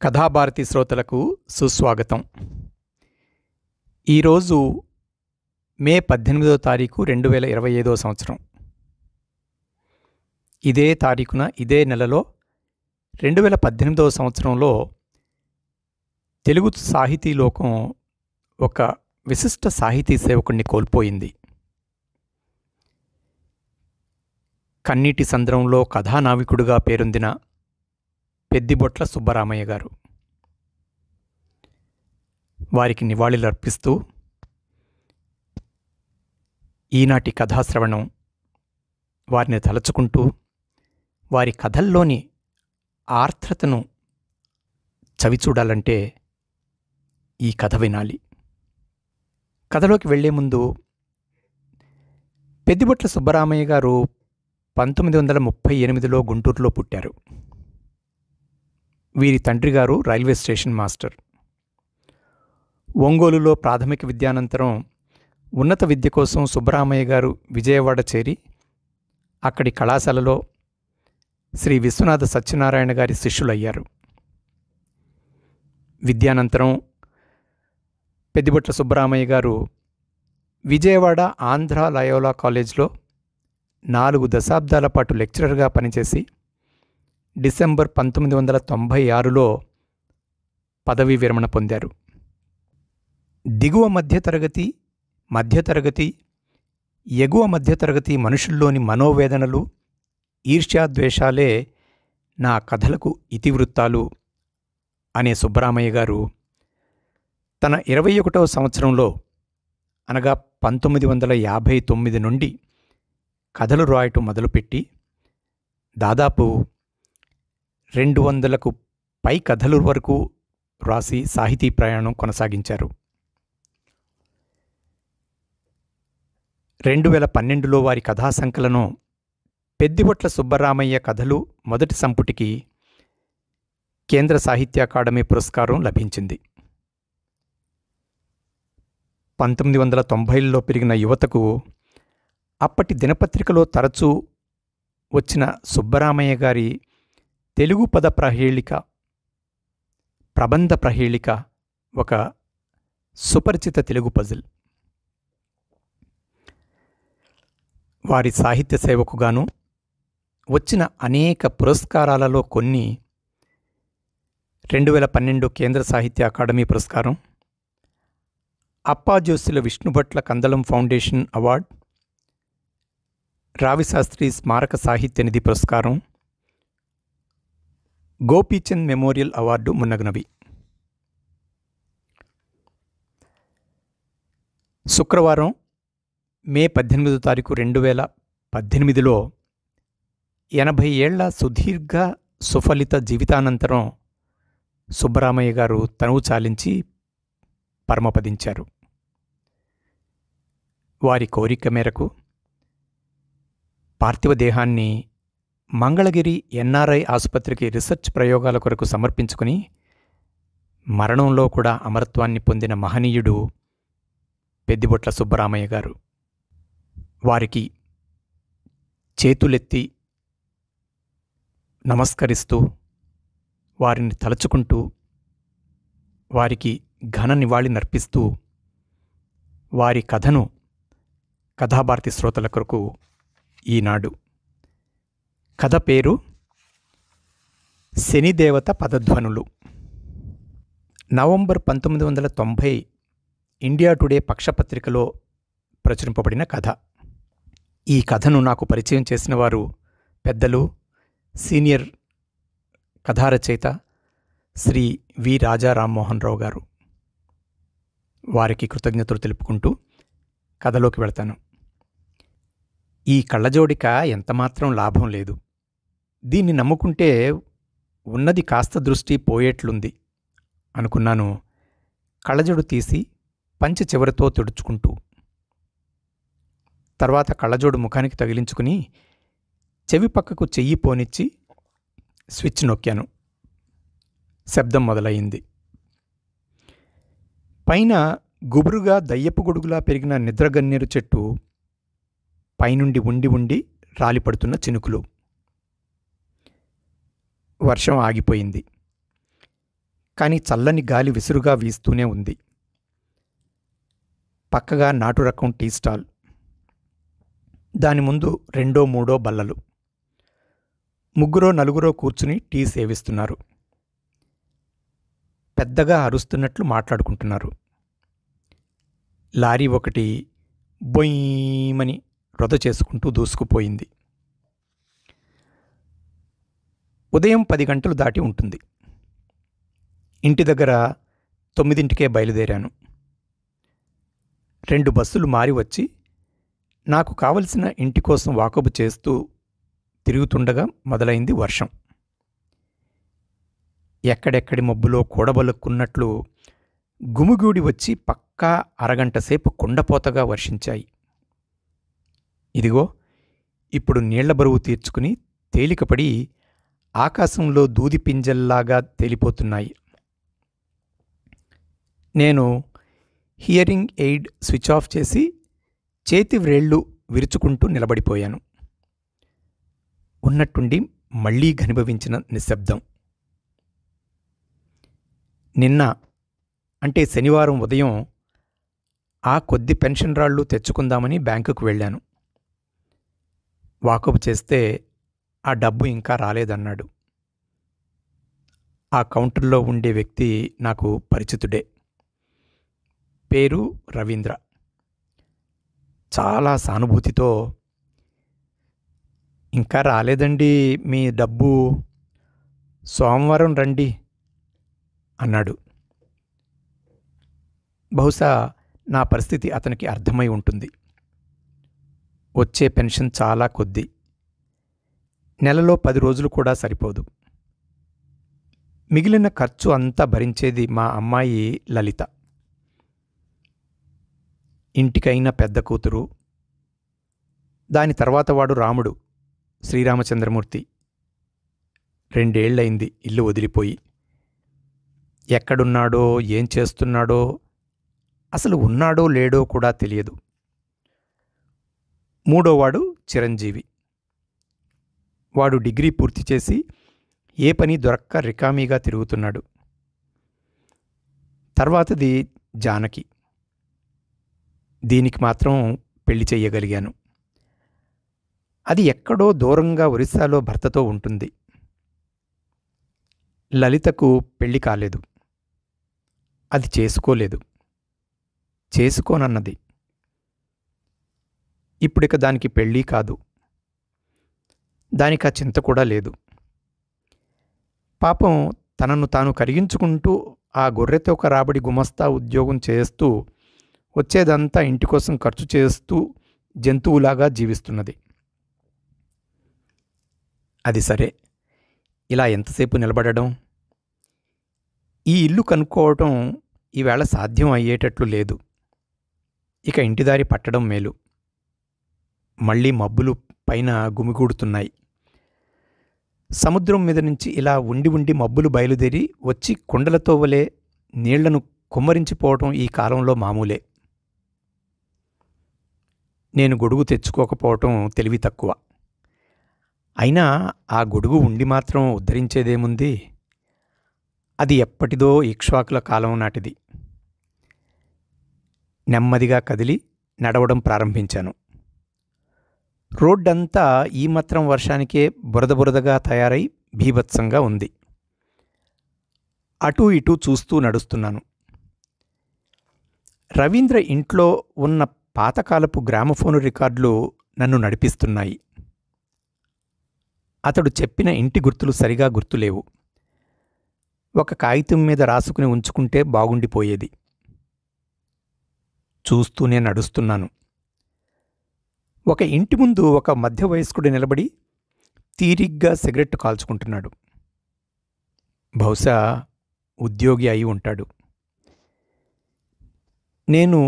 కథాభారతి శ్రోతలకు సుస్వాగతం. ఈరోజు మే 18వ తారీఖు 2025 సంవత్సరం. ఇదే తారీఖున ఇదే నెలలో 2018 సంవత్సరంలో తెలుగు సాహితీ లోకం ఒక విశిష్ట సాహితీ సేవకుడిని కోల్పోయింది. కన్నీటి సంద్రంలో కథానావికుడిగా పేరొందిన పెద్దిబొట్ల సుబ్బరామయ్య గారు. వారికి నివాళులర్పిస్తూ ఈనాటి కథాశ్రవణం వారిని తలచుకుంటూ వారి కథల్లోని ఆర్ద్రతను చవిచూడాలంటే ఈ కథ వినాలి. కథలోకి వెళ్లే ముందు పెద్దిబొట్ల సుబ్బరామయ్య గారు 1938లో గుంటూరులో పుట్టారు. వీరి తండ్రి గారు రైల్వే స్టేషన్ మాస్టర్. ఒంగోలులో ప్రాథమిక విద్యానంతరం ఉన్నత విద్య కోసం సుబ్బరామయ్య గారు విజయవాడ చేరి అక్కడి కళాశాలలో శ్రీ విశ్వనాథ సత్యనారాయణ గారి శిష్యులయ్యారు. విద్యానంతరం పెద్దిబొట్ల సుబ్బరామయ్య గారు విజయవాడ ఆంధ్ర లయోలా కాలేజ్లో 4 దశాబ్దాల పాటు లెక్చరర్గా పనిచేసి డిసెంబర్ 1996లో పదవీ విరమణ పొందారు. దిగువ మధ్యతరగతి, ఎగువ మధ్యతరగతి మనుషుల్లోని మనోవేదనలు, ఈర్ష్యాద్వేషాలే నా కథలకు ఇతివృత్తాలు అనే సుబ్బరామయ్య గారు తన 21వ సంవత్సరంలో అనగా 1959 నుండి కథలు రాయటం మొదలుపెట్టి దాదాపు 200కు పై కథల వరకు రాసి సాహితీ ప్రయాణం కొనసాగించారు. 2012లో వారి కథా సంకలనం పెద్దిబొట్ల సుబ్బరామయ్య కథలు మొదటి సంపుటికి కేంద్ర సాహిత్య అకాడమీ పురస్కారం లభించింది. 1990ల్లో పెరిగిన యువతకు అప్పటి దినపత్రికలో తరచూ వచ్చిన సుబ్బరామయ్య గారి తెలుగు పద ప్రబంధ ప్రహేళిక ఒక సుపరిచిత తెలుగు పజిల్. వారి సాహిత్య సేవకుగాను వచ్చిన అనేక పురస్కారాలలో కొన్ని 2012 కేంద్ర సాహిత్య అకాడమీ పురస్కారం, అప్పాజోస్యుల విష్ణుభట్ల కందలం ఫౌండేషన్ అవార్డ్, రావిశాస్త్రి స్మారక సాహిత్య నిధి పురస్కారం, గోపీచంద్ మెమోరియల్ అవార్డు మున్నగునవి. శుక్రవారం మే 18వ తారీఖు 2018లో 80 ఏళ్ల సుదీర్ఘ సుఫలిత జీవితానంతరం సుబ్బరామయ్య గారు తనువు చాలించి పరమపదించారు. వారి కోరిక మేరకు పార్థివ దేహాన్ని మంగళగిరి ఎన్ఆర్ఐ ఆసుపత్రికి రీసెర్చ్ ప్రయోగాల కొరకు సమర్పించుకుని మరణంలో కూడా అమరత్వాన్ని పొందిన మహనీయుడు పెద్దిబొట్ల సుబ్బరామయ్య గారు. వారికి చేతులెత్తి నమస్కరిస్తూ వారిని తలుచుకుంటూ వారికి ఘన నివాళి నర్పిస్తూ వారి కథను కథాభారతి శ్రోతల కొరకు ఈనాడు. కథ పేరు శనిదేవత పదధ్వనులు. నవంబర్ 1990 ఇండియా టుడే పక్షపత్రికలో ప్రచురింపబడిన కథ. ఈ కథను నాకు పరిచయం చేసిన వారు పెద్దలు సీనియర్ కథారచయిత శ్రీ వి రాజా రామ్మోహన్ రావు గారు. వారికి కృతజ్ఞతలు తెలుపుకుంటూ కథలోకి వెళతాను. ఈ కళ్ళజోడిక ఎంతమాత్రం లాభం లేదు. దీన్ని నమ్ముకుంటే ఉన్నది కాస్త దృష్టి పోయేట్లుంది అనుకున్నాను. కళ్ళజోడు తీసి పంచె చివరితో తుడుచుకుంటూ తర్వాత కళ్ళజోడు ముఖానికి తగిలించుకుని చెవి పక్కకు చెయ్యి పోనిచ్చి స్విచ్ నొక్కాను. శబ్దం మొదలయ్యింది. పైన గుబురుగా దయ్యపు గొడుగులా పెరిగిన నిద్రగన్నేరు చెట్టు పైనుండి ఉండి రాలిపడుతున్న చినుకులు. వర్షం ఆగిపోయింది. కానీ చల్లని గాలి విసురుగా వీస్తూనే ఉంది. పక్కగా నాటు రకం టీ స్టాల్, దాని ముందు 2, 3 బల్లలు. 3, 4 కూర్చుని టీ సేవిస్తున్నారు. పెద్దగా అరుస్తున్నట్లు మాట్లాడుకుంటున్నారు. లారీ ఒకటి బొయ్యమని రొద చేసుకుంటూ దూసుకుపోయింది. ఉదయం 10 గంటలు దాటి ఉంటుంది. ఇంటి దగ్గర 9ంటికే బయలుదేరాను. 2 బస్సులు మారి వచ్చి నాకు కావలసిన ఇంటి కోసం వాకబు చేస్తూ తిరుగుతుండగా మొదలైంది వర్షం. ఎక్కడెక్కడి మబ్బులో కూడబలుక్కున్నట్లు గుమిగూడి వచ్చి పక్కా అరగంట సేపు కుండపోతగా వర్షించాయి. ఇదిగో ఇప్పుడు నీళ్ల బరువు తీర్చుకుని తేలికపడి ఆకాశంలో దూది పింజల్లాగా తేలిపోతున్నాయి. నేను హియరింగ్ ఎయిడ్ స్విచ్ ఆఫ్ చేసి చేతి వ్రేళ్లు విరుచుకుంటూ నిలబడిపోయాను. ఉన్నట్టుండి మళ్లీ ఘనీభవించిన నిశ్శబ్దం. నిన్న అంటే శనివారం ఉదయం ఆ కొద్ది పెన్షన్ రాళ్ళు తెచ్చుకుందామని బ్యాంకుకు వెళ్ళాను. వాకబు చేస్తే ఆ డబ్బు ఇంకా రాలేదన్నాడు. ఆ కౌంటర్లో ఉండే వ్యక్తి నాకు పరిచితుడే. పేరు రవీంద్ర. చాలా సానుభూతితో, ఇంకా రాలేదండి మీ డబ్బు, సోమవారం రండి అన్నాడు. బహుశా నా పరిస్థితి అతనికి అర్థమై ఉంటుంది. వచ్చే పెన్షన్ చాలా కొద్ది. నెలలో 10 రోజులు కూడా సరిపోదు. మిగిలిన ఖర్చు అంతా భరించేది మా అమ్మాయి లలిత. ఇంటికైన పెద్ద కూతురు. దాని తర్వాత వాడు రాముడు, శ్రీరామచంద్రమూర్తి. 2 ఏళ్లయింది ఇల్లు వదిలిపోయి. ఎక్కడున్నాడో ఏం చేస్తున్నాడో, అసలు ఉన్నాడో లేడో కూడా తెలియదు. 3వవాడు చిరంజీవి. వాడు డిగ్రీ పూర్తి చేసి ఏ పని దొరక్క రికామీగా తిరుగుతున్నాడు. తర్వాతది జానకి. దీనికి మాత్రం పెళ్లి చెయ్యగలిగాను. అది ఎక్కడో దూరంగా ఒరిస్సాలో భర్తతో ఉంటుంది. లలితకు పెళ్లి కాలేదు. అది చేసుకోలేదు. చేసుకోనన్నది. ఇప్పుడిక దానికి పెళ్ళి కాదు. దానికా చింత కూడా లేదు. పాపం తనను తాను కరిగించుకుంటూ ఆ గొర్రెతోక రాబడి గుమస్తా ఉద్యోగం చేస్తూ వచ్చేదంతా ఇంటికోసం ఖర్చు చేస్తూ జంతువులాగా జీవిస్తున్నది. అది సరే, ఇలా ఎంతసేపు నిలబడడం? ఈ ఇల్లు కనుక్కోవటం ఈవేళ సాధ్యం అయ్యేటట్లు లేదు. ఇక ఇంటిదారి పట్టడం మేలు. మళ్ళీ మబ్బులు పైన గుమిగూడుతున్నాయి. సముద్రం మీద నుంచి ఇలా ఉండి ఉండి మబ్బులు బయలుదేరి వచ్చి కొండలతో వలె నీళ్లను కుమ్మరించిపోవటం ఈ కాలంలో మామూలే. నేను గొడుగు తెచ్చుకోకపోవటం తెలివి తక్కువ. అయినా ఆ గొడుగు ఉండి మాత్రం ఉద్ధరించేదేముంది? అది ఎప్పటిదో ఇక్ష్వాకుల కాలం నాటిది. నెమ్మదిగా కదిలి నడవడం ప్రారంభించాను. రోడ్డంతా ఈ మాత్రం వర్షానికే బురద బురదగా తయారై బీభత్సంగా ఉంది. అటూ ఇటూ చూస్తూ నడుస్తున్నాను. రవీంద్ర ఇంట్లో ఉన్న పాతకాలపు గ్రామఫోను రికార్డులు నన్ను నడిపిస్తున్నాయి. అతడు చెప్పిన ఇంటి గుర్తులు సరిగా గుర్తులేవు. ఒక కాగితం మీద రాసుకుని ఉంచుకుంటే బాగుండిపోయేది. చూస్తూనే నడుస్తున్నాను. ఒక ఇంటి ముందు ఒక మధ్య వయస్కుడు నిలబడి తీరిగ్గా సిగరెట్టు కాల్చుకుంటున్నాడు. బహుశా ఉద్యోగి అయి ఉంటాడు. నేను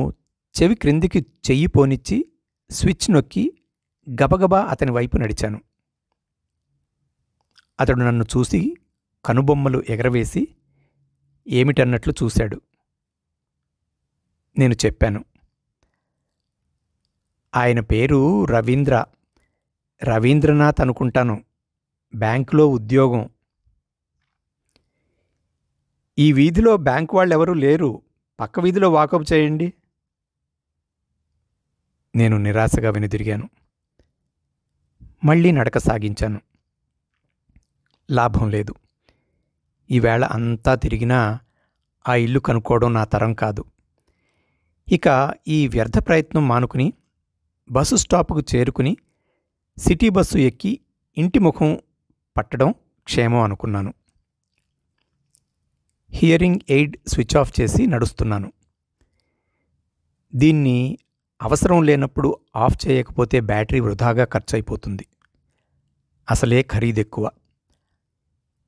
చెవి క్రిందికి చెయ్యి పోనిచ్చి స్విచ్ నొక్కి గబగబా అతని వైపు నడిచాను. అతడు నన్ను చూసి కనుబొమ్మలు ఎగరవేసి ఏమిటన్నట్లు చూశాడు. నేను చెప్పాను, ఆయన పేరు రవీంద్ర, రవీంద్రనాథ్ అనుకుంటాను, బ్యాంకులో ఉద్యోగం. ఈ వీధిలో బ్యాంకు వాళ్ళెవరూ లేరు, పక్క వీధిలో వాకప్ చేయండి. నేను నిరాశగా వెనుదిరిగాను. మళ్ళీ నడక సాగించాను. లాభం లేదు. ఈవేళ అంతా తిరిగినా ఆ ఇల్లు కనుక్కోవడం నా తరం కాదు. ఇక ఈ వ్యర్థ ప్రయత్నం మానుకుని బస్సు స్టాపుకు చేరుకుని సిటీ బస్సు ఎక్కి ఇంటి ముఖం పట్టడం క్షేమం అనుకున్నాను. హియరింగ్ ఎయిడ్ స్విచ్ ఆఫ్ చేసి నడుస్తున్నాను. దీన్ని అవసరం లేనప్పుడు ఆఫ్ చేయకపోతే బ్యాటరీ వృధాగా ఖర్చయిపోతుంది. అసలే ఖరీదెక్కువ.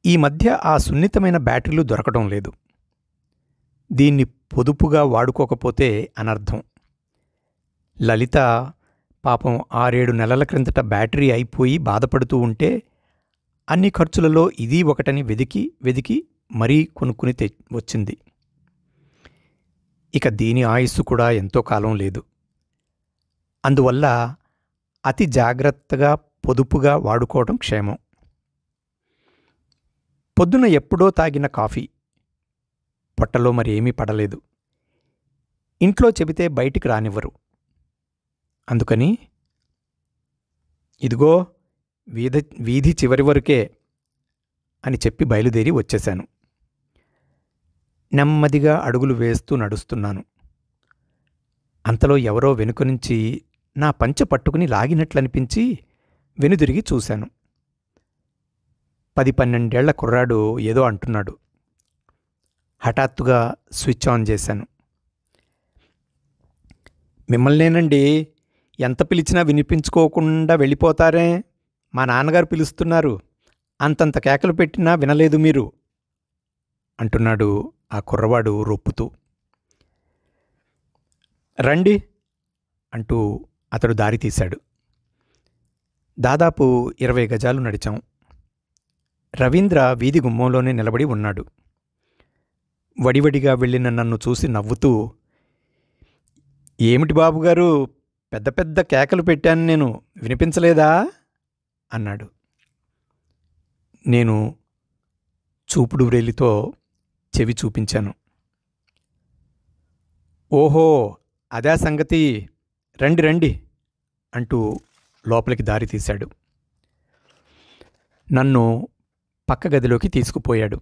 ఈ మధ్య ఆ సున్నితమైన బ్యాటరీలు దొరకడం లేదు. దీన్ని పొదుపుగా వాడుకోకపోతే అనర్థం. లలిత పాపం 6-7 నెలల క్రిందట బ్యాటరీ అయిపోయి బాధపడుతూ ఉంటే అన్ని ఖర్చులలో ఇది ఒకటని వెదికి మరీ కొనుక్కుని వచ్చింది. ఇక దీని ఆయుస్సు కూడా ఎంతో కాలం లేదు. అందువల్ల అతి జాగ్రత్తగా పొదుపుగా వాడుకోవడం క్షేమం. పొద్దున ఎప్పుడో తాగిన కాఫీ పొట్టలో మరి ఏమీ పడలేదు. ఇంట్లో చెబితే బయటికి రానివ్వరు. అందుకని ఇదిగో వీధి చివరి వరకే అని చెప్పి బయలుదేరి వచ్చేశాను. నెమ్మదిగా అడుగులు వేస్తూ నడుస్తున్నాను. అంతలో ఎవరో వెనుక నుంచి నా పంచె పట్టుకుని లాగినట్లనిపించి వెనుదిరిగి చూశాను. 10-12 ఏళ్ల కుర్రాడు ఏదో అంటున్నాడు. హఠాత్తుగా స్విచ్ ఆన్ చేశాను. మిమ్మల్నేనండి, ఎంత పిలిచినా వినిపించుకోకుండా వెళ్ళిపోతారే, మా నాన్నగారు పిలుస్తున్నారు, అంతంత కేకలు పెట్టినా వినలేదు మీరు అంటున్నాడు ఆ కుర్రవాడు రొప్పుతూ. రండి అంటూ అతడు దారి తీశాడు. దాదాపు 20 గజాలు నడిచాం. రవీంద్ర వీధి గుమ్మంలోనే నిలబడి ఉన్నాడు. వడివడిగా వెళ్ళిన నన్ను చూసి నవ్వుతూ, ఏమిటి బాబుగారు, పెద్ద పెద్ద కేకలు పెట్టాను నేను, వినిపించలేదా అన్నాడు. నేను చూపుడు వ్రేలితో చెవి చూపించాను. ఓహో, అదే సంగతి, రండి రండి అంటూ లోపలికి దారి తీశాడు. నన్ను పక్క గదిలోకి తీసుకుపోయాడు.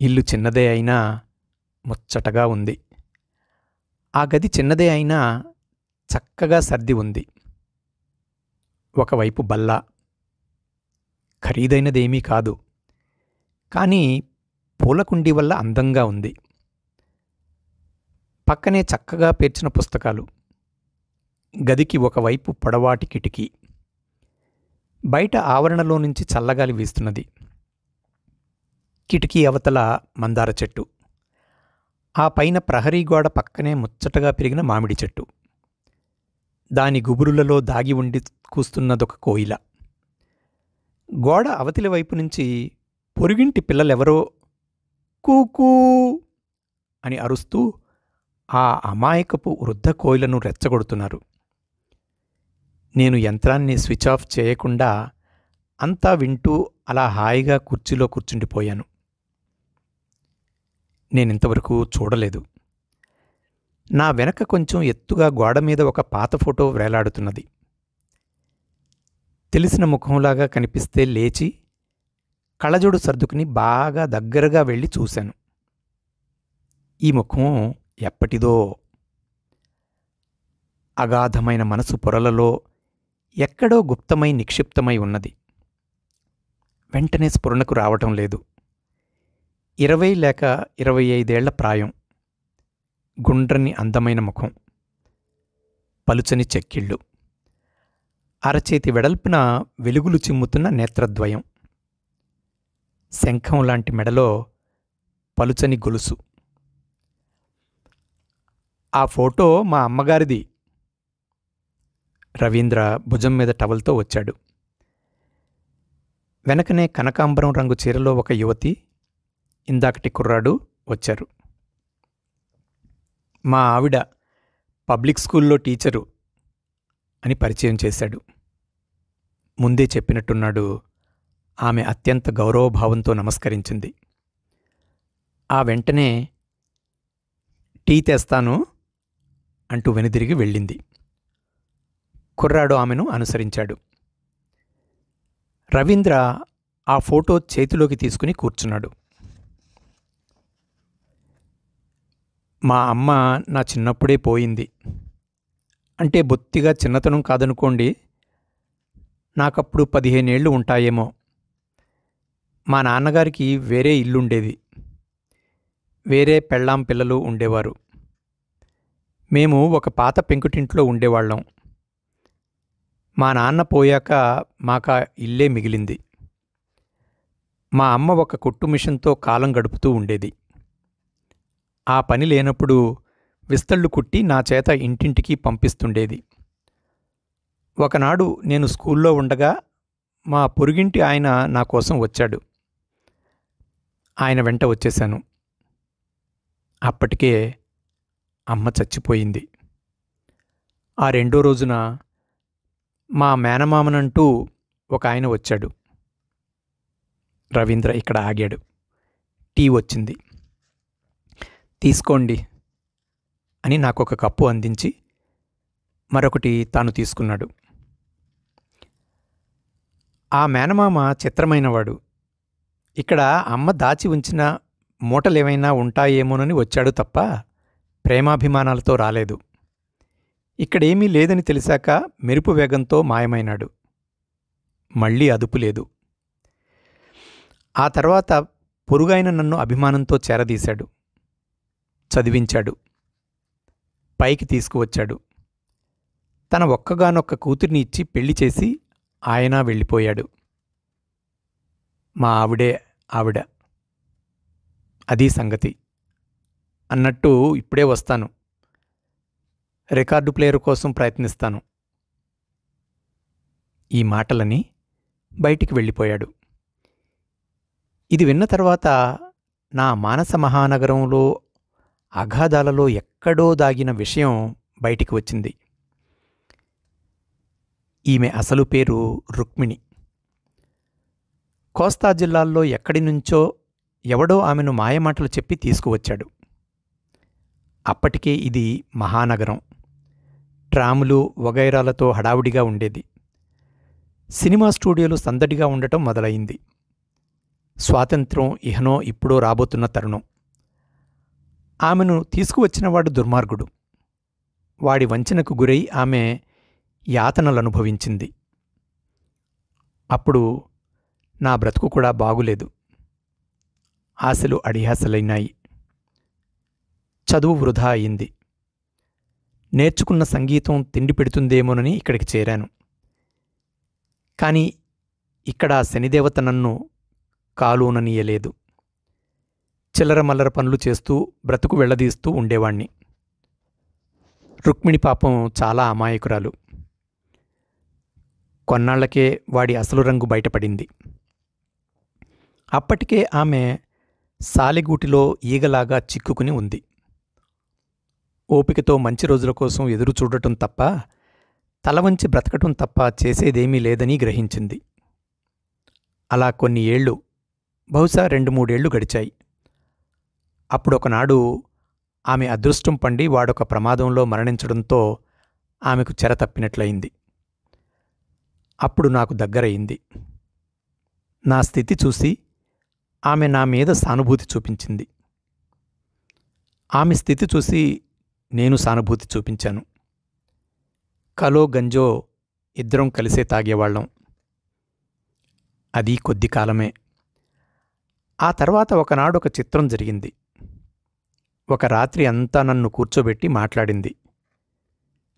ఇల్లు చిన్నదే అయినా ముచ్చటగా ఉంది. ఆ గది చిన్నదే అయినా చక్కగా సర్ది ఉంది. ఒకవైపు బల్ల. ఖరీదైనదేమీ కాదు, కానీ పూలకుండీ వల్ల అందంగా ఉంది. పక్కనే చక్కగా పేర్చిన పుస్తకాలు. గదికి ఒకవైపు పొడవాటి కిటికీ. బయట ఆవరణలో నుంచి చల్లగాలి వీస్తున్నది. కిటికీ అవతల మందార చెట్టు. ఆ పైన ప్రహరీ గోడ పక్కనే ముచ్చటగా పెరిగిన మామిడి చెట్టు. దాని గుబురులలో దాగి ఉండి కూస్తున్నదొక కోయిల. గోడ అవతలి వైపు నుంచి పొరుగింటి పిల్లలెవరో కూకూ అని అరుస్తూ ఆ అమాయకపు వృద్ధ కోయిలను రెచ్చగొడుతున్నారు. నేను యంత్రాన్ని స్విచ్ ఆఫ్ చేయకుండా అంతా వింటూ అలా హాయిగా కుర్చీలో కూర్చుండిపోయాను. నేనింతవరకు చూడలేదు. నా వెనక కొంచెం ఎత్తుగా గోడ మీద ఒక పాత ఫోటో వేలాడుతున్నది. తెలిసిన ముఖంలాగా కనిపిస్తే లేచి కళ్ళజోడు సర్దుకుని బాగా దగ్గరగా వెళ్ళి చూశాను. ఈ ముఖం ఎప్పటిదో. అగాధమైన మనసు పొరలలో ఎక్కడో గుప్తమై నిక్షిప్తమై ఉన్నది. వెంటనే స్ఫురణకు రావటం లేదు. 20 లేక 25 ఏళ్ల ప్రాయం. గుండ్రని అందమైన ముఖం. పలుచని చెక్కిళ్ళు. అరచేతి వెడల్పున వెలుగులు చిమ్ముతున్న నేత్రద్వయం. శంఖం లాంటి మెడలో పలుచని గొలుసు. ఆ ఫోటో మా అమ్మగారిది. రవీంద్ర భుజం మీద టవల్తో వచ్చాడు. వెనకనే కనకాంబరం రంగు చీరలో ఒక యువతి, ఇందాకటి కుర్రాడు వచ్చారు. మా ఆవిడ పబ్లిక్ స్కూల్లో టీచరు అని పరిచయం చేశాడు. ముందే చెప్పినట్టున్నాడు. ఆమె అత్యంత గౌరవభావంతో నమస్కరించింది. ఆ వెంటనే టీ తెస్తాను అంటూ వెనుదిరిగి వెళ్ళింది. కుర్రాడు ఆమెను అనుసరించాడు. రవీంద్ర ఆ ఫోటో చేతిలోకి తీసుకుని కూర్చున్నాడు. మా అమ్మ నా చిన్నప్పుడే పోయింది. అంటే బొత్తిగా చిన్నతనం కాదనుకోండి, నాకప్పుడు 15 ఏళ్ళు ఉంటాయేమో. మా నాన్నగారికి వేరే ఇల్లుండేది. వేరే పెళ్ళాం పిల్లలు ఉండేవారు. మేము ఒక పాత పెంకుటింట్లో ఉండేవాళ్ళం. మా నాన్న పోయాక మాకా ఇల్లే మిగిలింది. మా అమ్మ ఒక కుట్టు మిషన్తో కాలం గడుపుతూ ఉండేది. ఆ పని లేనప్పుడు విస్తళ్ళు కుట్టి నా చేత ఇంటింటికి పంపిస్తుండేది. ఒకనాడు నేను స్కూల్లో ఉండగా మా పొరుగింటి ఆయన నా కోసం వచ్చాడు. ఆయన వెంట వచ్చేశాను. అప్పటికే అమ్మ చచ్చిపోయింది. ఆ రెండో రోజున మా మేనమామనంటూ ఒక ఆయన వచ్చాడు. రవీంద్ర ఇక్కడ ఆగాడు. టీ వచ్చింది. తీసుకోండి అని నాకొక కప్పు అందించి మరొకటి తాను తీసుకున్నాడు. ఆ మేనమామ చిత్రమైనవాడు. ఇక్కడ అమ్మ దాచి ఉంచిన మూటలేవైనా ఉంటాయేమోనని వచ్చాడు తప్ప ప్రేమాభిమానాలతో రాలేదు. ఇక్కడేమీ లేదని తెలిసాక మెరుపు వేగంతో మాయమైనాడు. మళ్ళీ అదుపు లేదు. ఆ తర్వాత పొరుగైన నన్ను అభిమానంతో చేరదీశాడు. చదివించాడు. పైకి తీసుకువచ్చాడు. తన ఒక్కగానొక్క కూతుర్ని ఇచ్చి పెళ్లి చేసి ఆయన వెళ్ళిపోయాడు. మా ఆవిడ. అదీ సంగతి. అన్నట్టు ఇప్పుడే వస్తాను. రికార్డు ప్లేయర్ కోసం ప్రయత్నిస్తాను. ఈ మాటలని బయటికి వెళ్ళిపోయాడు. ఇది విన్న తర్వాత నా మానస మహానగరంలో అగాధాలలో ఎక్కడో దాగిన విషయం బయటికి వచ్చింది. ఈమె అసలు పేరు రుక్మిణి. కోస్తా జిల్లాల్లో ఎక్కడి నుంచో ఎవడో ఆమెను మాయమాటలు చెప్పి తీసుకువచ్చాడు. అప్పటికే ఇది మహానగరం. ట్రాములు వగైరాలతో హడావుడిగా ఉండేది. సినిమా స్టూడియోలు సందడిగా ఉండటం మొదలయింది. స్వాతంత్ర్యం ఇహనో ఇప్పుడో రాబోతున్న తరుణం. ఆమెను తీసుకువచ్చినవాడు దుర్మార్గుడు. వాడి వంచనకు గురై ఆమె యాతనలనుభవించింది. అప్పుడు నా బ్రతుకు కూడా బాగులేదు. ఆశలు అడియాసలైనాయి. చదువు వృధా అయింది. నేర్చుకున్న సంగీతం తిండి పెడుతుందేమోనని ఇక్కడికి చేరాను. కాని ఇక్కడ శనిదేవత నన్ను కాలూననీయలేదు. చిల్లర మల్లర పనులు చేస్తూ బ్రతుకు వెళ్లదీస్తూ ఉండేవాణ్ణి. రుక్మిణి పాపం చాలా అమాయకురాలు. కొన్నాళ్లకే వాడి అసలు రంగు బయటపడింది. అప్పటికే ఆమె సాలెగూటిలో ఈగలాగా చిక్కుకుని ఉంది. ఓపికతో మంచి రోజుల కోసం ఎదురు చూడటం తప్ప, తలవంచి బ్రతకటం తప్ప చేసేదేమీ లేదని గ్రహించింది. అలా కొన్ని ఏళ్ళు, బహుశా 2-3 ఏళ్లు గడిచాయి. అప్పుడొకనాడు ఆమె అదృష్టం పండి వాడొక ప్రమాదంలో మరణించడంతో ఆమెకు చెర తప్పినట్లయింది. అప్పుడు నాకు దగ్గరయింది. నా స్థితి చూసి ఆమె నా మీద సానుభూతి చూపించింది. ఆమె స్థితి చూసి నేను సానుభూతి చూపించాను. కలో గంజో ఇద్దరం కలిసే తాగేవాళ్లం. అది కొద్ది కాలమే. ఆ తర్వాత ఒకనాడొక చిత్రం జరిగింది. ఒక రాత్రి అంతా నన్ను కూర్చోబెట్టి మాట్లాడింది.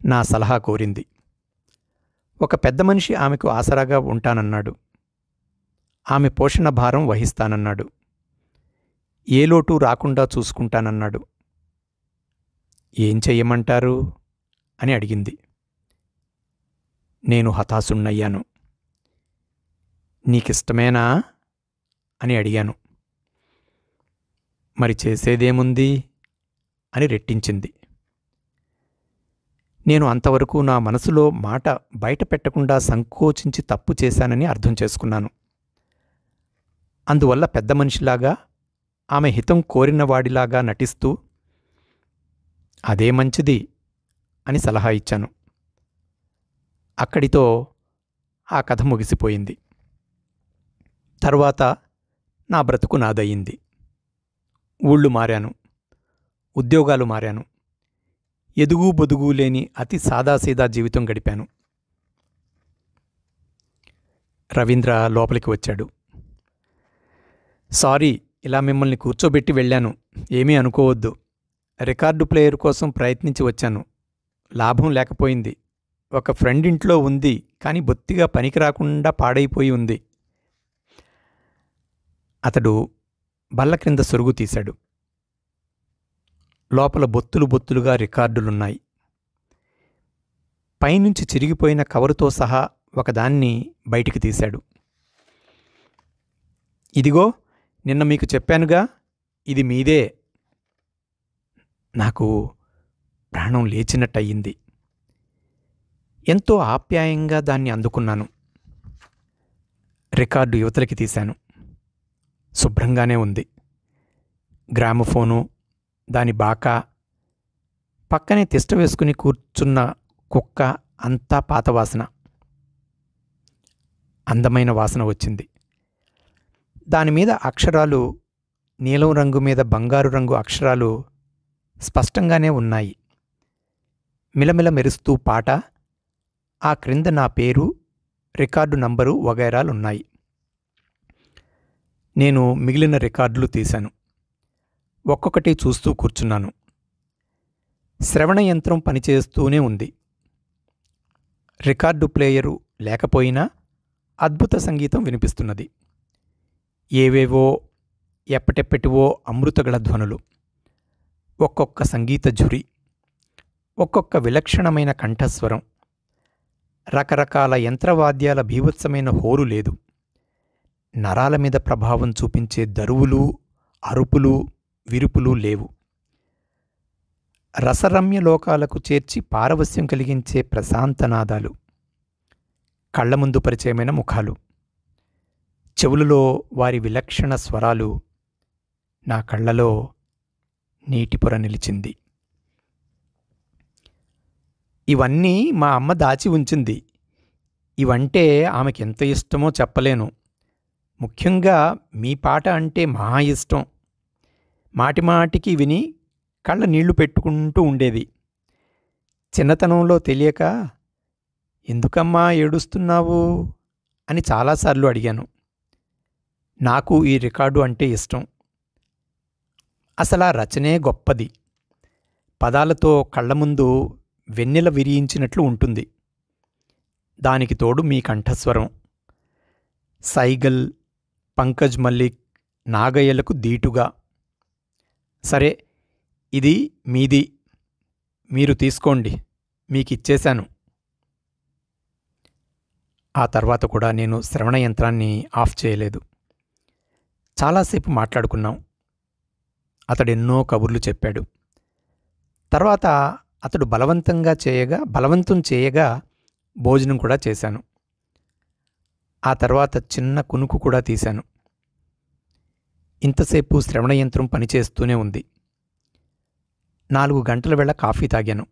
నా సలహా కోరింది. ఒక పెద్ద మనిషి ఆమెకు ఆసరాగా ఉంటానన్నాడు. ఆమె పోషణ భారం వహిస్తానన్నాడు. ఏ లోటు రాకుండా చూసుకుంటానన్నాడు. ఏం చెయ్యమంటారు అని అడిగింది. నేను హతాశుణ్ణయ్యాను. నీకిష్టమేనా అని అడిగాను. మరి చేసేదేముంది అని రెట్టించింది. నేను అంతవరకు నా మనసులో మాట బయట పెట్టకుండా సంకోచించి తప్పు చేశానని అర్థం చేసుకున్నాను. అందువల్ల పెద్ద మనిషిలాగా ఆమె హితం కోరినవాడిలాగా నటిస్తూ అదే మంచిది అని సలహా ఇచ్చాను. అక్కడితో ఆ కథ ముగిసిపోయింది. తరువాత నా బ్రతుకు నాదయ్యింది. ఊళ్ళు మారాను, ఉద్యోగాలు మారాను, ఎదుగు బొదుగు లేని అతి సాదాసీదా జీవితం గడిపాను. రవీంద్ర లోపలికి వచ్చాడు. సారీ, ఇలా మిమ్మల్ని కూర్చోబెట్టి వెళ్ళాను, ఏమీ అనుకోవద్దు. రికార్డు ప్లేయర్ కోసం ప్రయత్నించి వచ్చాను. లాభం లేకపోయింది. ఒక ఫ్రెండ్ ఇంట్లో ఉంది, కానీ బొత్తిగా పనికి రాకుండా పాడైపోయి ఉంది. అతడు బల్ల క్రింద సొరుగు తీశాడు. లోపల బొత్తులు బొత్తులుగా రికార్డులున్నాయి. పైనుంచి చిరిగిపోయిన కవరుతో సహా ఒకదాన్ని బయటికి తీశాడు. ఇదిగో, నిన్న మీకు చెప్పానుగా, ఇది మీదే. నాకు ప్రాణం లేచినట్టయింది. ఎంతో ఆప్యాయంగా దాన్ని అందుకున్నాను. రికార్డు యువతలకి తీశాను. శుభ్రంగానే ఉంది. గ్రామఫోను, దాని బాకా, పక్కనే తిష్ట వేసుకుని కూర్చున్న కుక్క అంతా పాతవాసన. అందమైన వాసన వచ్చింది. దానిమీద అక్షరాలు, నీలం రంగు మీద బంగారు రంగు అక్షరాలు స్పష్టంగానే ఉన్నాయి. మిలమిల మెరుస్తూ పాట, ఆ క్రింద నా పేరు, రికార్డు నంబరు వగైరాలున్నాయి. నేను మిగిలిన రికార్డులు తీశాను. ఒక్కొక్కటి చూస్తూ కూర్చున్నాను. శ్రవణ యంత్రం పనిచేస్తూనే ఉంది. రికార్డు ప్లేయరు లేకపోయినా అద్భుత సంగీతం వినిపిస్తున్నది. ఏవేవో ఎప్పటెప్పటివో అమృతగళ ధ్వనులు, ఒక్కొక్క సంగీత ఝురి, ఒక్కొక్క విలక్షణమైన కంఠస్వరం, రకరకాల యంత్రవాద్యాల భీభత్సమైన హోరు లేదు. నరాల మీద ప్రభావం చూపించే దరువులు, అరుపులు, విరుపులు లేవు. రసరమ్య లోకాలకు చేర్చి పారవస్యం కలిగించే ప్రశాంతనాదాలు, కళ్ల ముందు పరిచయమైన ముఖాలు, చెవులలో వారి విలక్షణ స్వరాలు. నా కళ్లలో నీటిపొర నిలిచింది. ఇవన్నీ మా అమ్మ దాచి ఉంచింది. ఇవంటే ఆమెకెంత ఇష్టమో చెప్పలేను. ముఖ్యంగా మీ పాట అంటే మహా ఇష్టం. మాటిమాటికి విని కళ్ళ నీళ్లు పెట్టుకుంటూ ఉండేది. చిన్నతనంలో తెలియక, ఎందుకమ్మా ఏడుస్తున్నావు అని చాలాసార్లు అడిగాను. నాకు ఈ రికార్డు అంటే ఇష్టం. అసలా రచనే గొప్పది. పదాలతో కళ్ళ ముందు వెన్నెల విరియించినట్లు ఉంటుంది. దానికి తోడు మీ కంఠస్వరం, సైగల్, పంకజ్ మల్లిక్, నాగయ్యలకు దీటుగా. సరే, ఇది మీది, మీరు తీసుకోండి, మీకిచ్చేశాను. ఆ తర్వాత కూడా నేను శ్రవణ యంత్రాన్ని ఆఫ్ చేయలేదు. చాలాసేపు మాట్లాడుకున్నాం. అతడెన్నో కబుర్లు చెప్పాడు. తర్వాత అతడు బలవంతం చేయగా భోజనం కూడా చేశాను. ఆ తర్వాత చిన్న కునుకు కూడా తీశాను. ఇంతసేపు శ్రవణ యంత్రం పనిచేస్తూనే ఉంది. 4 గంటల వేళ కాఫీ తాగాను.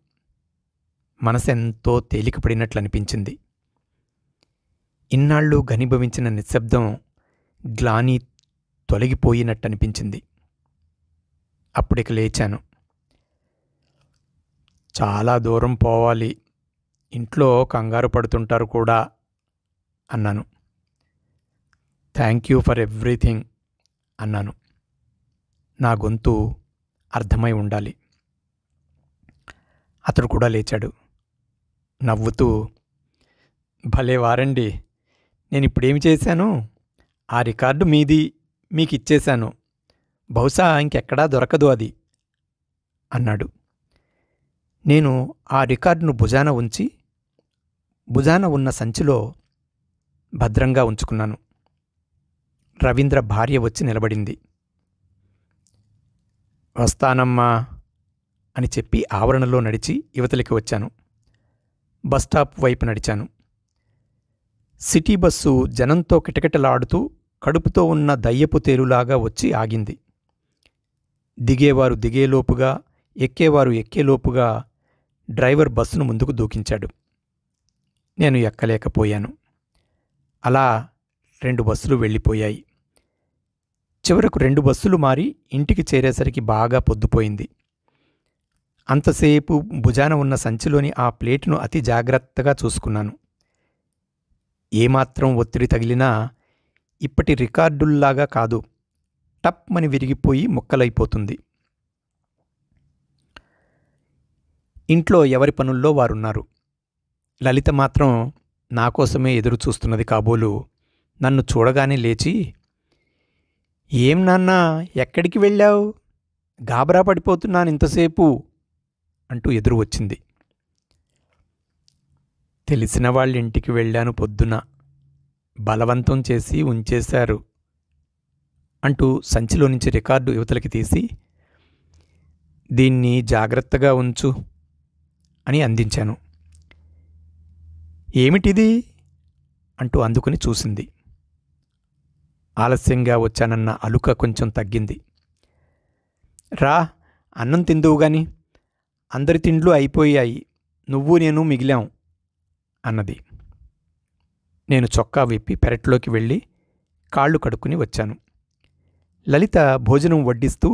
మనసెంతో తేలికపడినట్లు అనిపించింది. ఇన్నాళ్ళు ఘనీభవించిన నిశ్శబ్దం, గ్లాని తొలగిపోయినట్టనిపించింది. అప్పుడిక లేచాను. చాలా దూరం పోవాలి, ఇంట్లో కంగారు పడుతుంటారు కూడా అన్నాను. థ్యాంక్ యూ ఫర్ ఎవ్రీథింగ్ అన్నాను. నా గొంతు అర్థమై ఉండాలి. అతడు కూడా లేచాడు. నవ్వుతూ, భలే వారండి, నేనిప్పుడేమి చేశాను? ఆ రికార్డు మీది, మీకిచ్చేశాను. బహుశా ఇంకెక్కడా దొరకదు అది అన్నాడు. నేను ఆ రికార్డును భుజాన ఉంచి, భుజాన ఉన్న సంచిలో భద్రంగా ఉంచుకున్నాను. రవీంద్ర భార్య వచ్చి నిలబడింది. వస్తానమ్మా అని చెప్పి ఆవరణలో నడిచి యువతలికి వచ్చాను. బస్టాప్ వైపు నడిచాను. సిటీ బస్సు జనంతో కిటకిటలాడుతూ కడుపుతో ఉన్న దయ్యపు తేలులాగా వచ్చి ఆగింది. దిగేవారు దిగేలోపుగా, ఎక్కేవారు ఎక్కేలోపుగా డ్రైవర్ బస్సును ముందుకు దూకించాడు. నేను ఎక్కలేకపోయాను. అలా 2 బస్సులు వెళ్ళిపోయాయి. చివరకు 2 బస్సులు మారి ఇంటికి చేరేసరికి బాగా పొద్దుపోయింది. అంతసేపు భుజాన ఉన్న సంచిలోని ఆ ప్లేటును అతి జాగ్రత్తగా చూసుకున్నాను. ఏమాత్రం ఒత్తిడి తగిలినా ఇప్పటి రికార్డుల్లాగా కాదు, టప్మని విరిగిపోయి ముక్కలైపోతుంది. ఇంట్లో ఎవరి పనుల్లో వారున్నారు. లలిత మాత్రం నాకోసమే ఎదురు చూస్తున్నది కాబోలు నన్ను చూడగానే లేచి, "ఏం నాన్నా, ఎక్కడికి వెళ్ళావు? గాబరా పడిపోతున్నానింతసేపు" అంటూ ఎదురు వచ్చింది. "తెలిసిన వాళ్ళింటికి వెళ్ళాను పొద్దున, బలవంతం చేసి ఉంచేశారు" అంటూ సంచిలో నుంచి రికార్డు యువతలకి తీసి, "దీన్ని జాగ్రత్తగా ఉంచు" అని అందించాను. "ఏమిటిది?" అంటూ అందుకుని చూసింది. ఆలస్యంగా వచ్చానన్న అలుక కొంచెం తగ్గింది. "రా, అన్నం తిందువుగాని, అందరి తిండ్లు అయిపోయాయి, నువ్వు నేను మిగిలాం" అన్నది. నేను చొక్కా విప్పి పెరట్లోకి వెళ్ళి కాళ్ళు కడుక్కుని వచ్చాను. లలిత భోజనం వడ్డిస్తూ,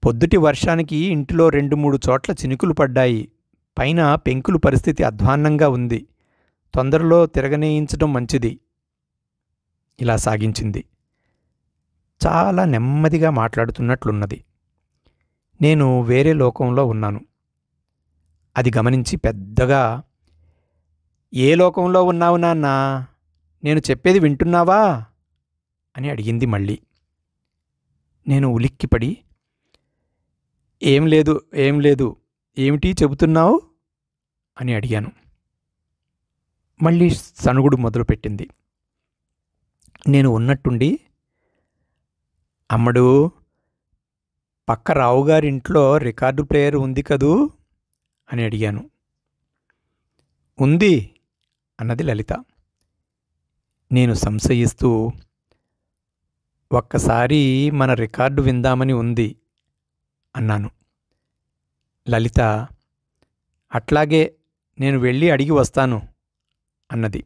"పొద్దుటి వర్షానికి ఇంటిలో 2-3 చోట్ల చినుకులు పడ్డాయి. పైన పెంకులు పరిస్థితి అధ్వాన్నంగా ఉంది. తొందరలో తిరగనేయించడం మంచిది" ఇలా సాగించింది. చాలా నెమ్మదిగా మాట్లాడుతున్నట్లున్నది. నేను వేరే లోకంలో ఉన్నాను. అది గమనించి పెద్దగా, "ఏ లోకంలో ఉన్నావు నాన్నా? నేను చెప్పేది వింటున్నావా?" అని అడిగింది మళ్ళీ. నేను ఉలిక్కిపడి, ఏం లేదు, ఏమిటి చెబుతున్నావు?" అని అడిగాను. మళ్ళీ సణుగుడు మొదలుపెట్టింది. నేను ఉన్నట్టుండి, "అమ్మడు, పక్క రావుగారింట్లో రికార్డు ప్లేయర్ ఉంది కదూ" అని అడిగాను. "ఉంది" అన్నది లలిత. నేను సంశయిస్తూ, "ఒక్కసారి మన రికార్డు విందామని ఉంది" అన్నాను. లలిత, "అట్లాగే, నేను వెళ్ళి అడిగి వస్తాను" అన్నది.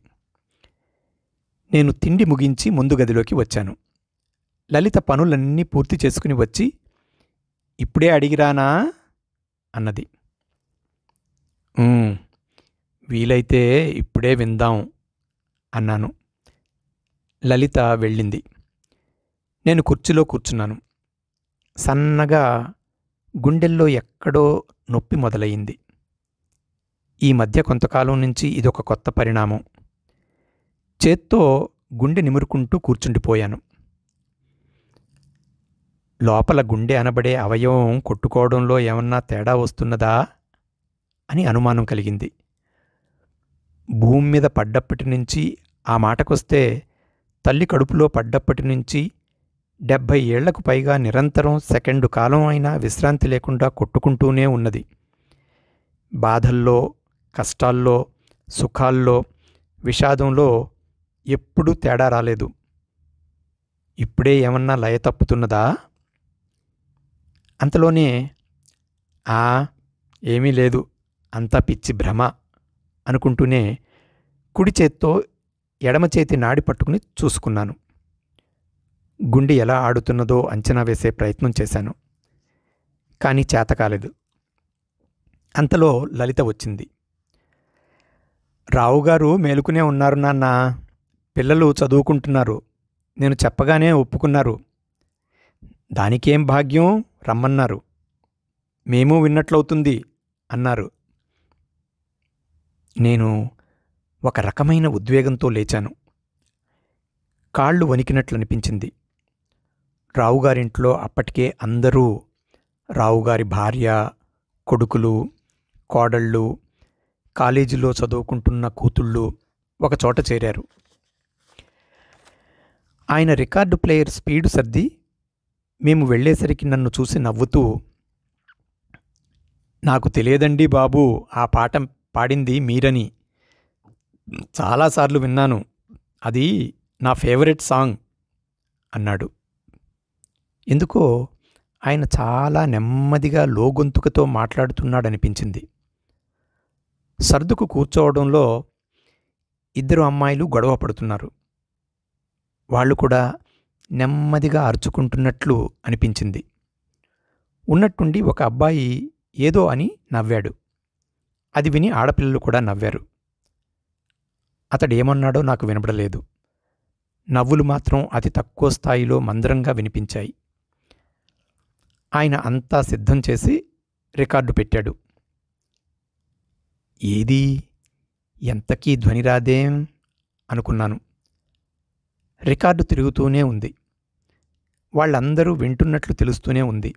నేను తిండి ముగించి ముందు గదిలోకి వచ్చాను. లలిత పనులన్నీ పూర్తి చేసుకుని వచ్చి, "ఇప్పుడే అడిగిరానా?" అన్నది. వీలైతే ఇప్పుడే విందాం" అన్నాను. లలిత వెళ్ళింది. నేను కుర్చీలో కూర్చున్నాను. సన్నగా గుండెల్లో ఎక్కడో నొప్పి మొదలయింది. ఈ మధ్య కొంతకాలం నుంచి ఇదొక కొత్త పరిణామం. చేత్తో గుండె నిమురుకుంటూ కూర్చుండిపోయాను. లోపల గుండె అనబడే అవయవం కొట్టుకోవడంలో ఏమన్నా తేడా వస్తున్నదా అని అనుమానం కలిగింది. భూమి మీద పడ్డప్పటి నుంచి, ఆ మాటకొస్తే తల్లి కడుపులో పడ్డప్పటి నుంచి 70 ఏళ్లకు పైగా నిరంతరం సెకండు కాలం అయినా విశ్రాంతి లేకుండా కొట్టుకుంటూనే ఉన్నది. బాధల్లో, కష్టాల్లో, సుఖాల్లో, విషాదంలో ఎప్పుడూ తేడా రాలేదు. ఇప్పుడే ఏమన్నా లయ తప్పుతున్నదా? అంతలోనే, "ఆ, ఏమీ లేదు, అంతా పిచ్చి భ్రమ" అనుకుంటూనే కుడి చేత్తో ఎడమ చేతి నాడి పట్టుకుని చూసుకున్నాను. గుండె ఎలా ఆడుతున్నదో అంచనా వేసే ప్రయత్నం చేశాను. కానీ చేతకాలేదు. అంతలో లలిత వచ్చింది. "రావుగారు మేలుకునే ఉన్నారు నాన్నా. పిల్లలు చదువుకుంటున్నారు. నేను చెప్పగానే ఒప్పుకున్నారు. దానికేం భాగ్యం, రమ్మన్నారు. మేము విన్నట్లవుతుంది" అన్నారు. నేను ఒక రకమైన ఉద్వేగంతో లేచాను. కాళ్ళు వణికినట్లనిపించింది. రావుగారింట్లో అప్పటికే అందరూ, రావుగారి భార్య, కొడుకులు, కోడళ్ళు, కాలేజీలో చదువుకుంటున్న కూతుళ్ళు ఒకచోట చేరారు. ఆయన రికార్డు ప్లేయర్ స్పీడు సర్ది మేము వెళ్ళేసరికి నన్ను చూసి నవ్వుతూ, "నాకు తెలియదండి బాబూ, ఆ పాట పాడింది మీరని. చాలాసార్లు విన్నాను. అది నా ఫేవరెట్ సాంగ్" అన్నాడు. ఎందుకో ఆయన చాలా నెమ్మదిగా లోగొంతుకతో మాట్లాడుతున్నాడనిపించింది. సర్దుకు కూర్చోవడంలో ఇద్దరు అమ్మాయిలు గొడవ పడుతున్నారు. వాళ్ళు కూడా నెమ్మదిగా అరుచుకుంటున్నట్లు అనిపించింది. ఉన్నట్టుండి ఒక అబ్బాయి ఏదో అని నవ్వాడు. అది విని ఆడపిల్లలు కూడా నవ్వారు. అతడేమన్నాడో నాకు వినబడలేదు. నవ్వులు మాత్రం అతి తక్కువ స్థాయిలో మందరంగా వినిపించాయి. ఆయన అంతా సిద్ధం చేసి రికార్డు పెట్టాడు. ఏదీ ఎంతకీ ధ్వని రాదేం అనుకున్నాను. రికార్డు తిరుగుతూనే ఉంది. వాళ్ళందరూ వింటున్నట్లు తెలుస్తూనే ఉంది.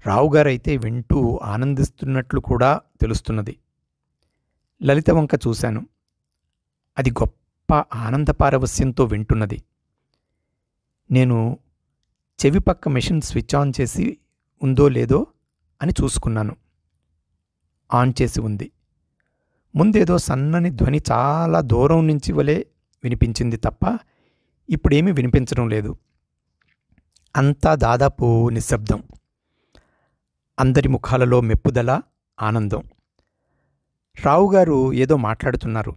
రావుగారైతే వింటూ ఆనందిస్తున్నట్లు కూడా తెలుస్తున్నది. లలిత వంక చూశాను. అది గొప్ప ఆనందపారవస్యంతో వింటున్నది. నేను చెవి పక్క మెషిన్ స్విచ్ ఆన్ చేసి ఉందో లేదో అని చూసుకున్నాను. ఆన్ చేసి ఉంది. ముందేదో సన్నని ధ్వని చాలా దూరం నుంచి వలె వినిపించింది తప్ప ఇప్పుడేమీ వినిపించడం లేదు. అంతా దాదాపు నిశ్శబ్దం. అందరి ముఖాలలో మెప్పుదల, ఆనందం. రావుగారు ఏదో మాట్లాడుతున్నారు.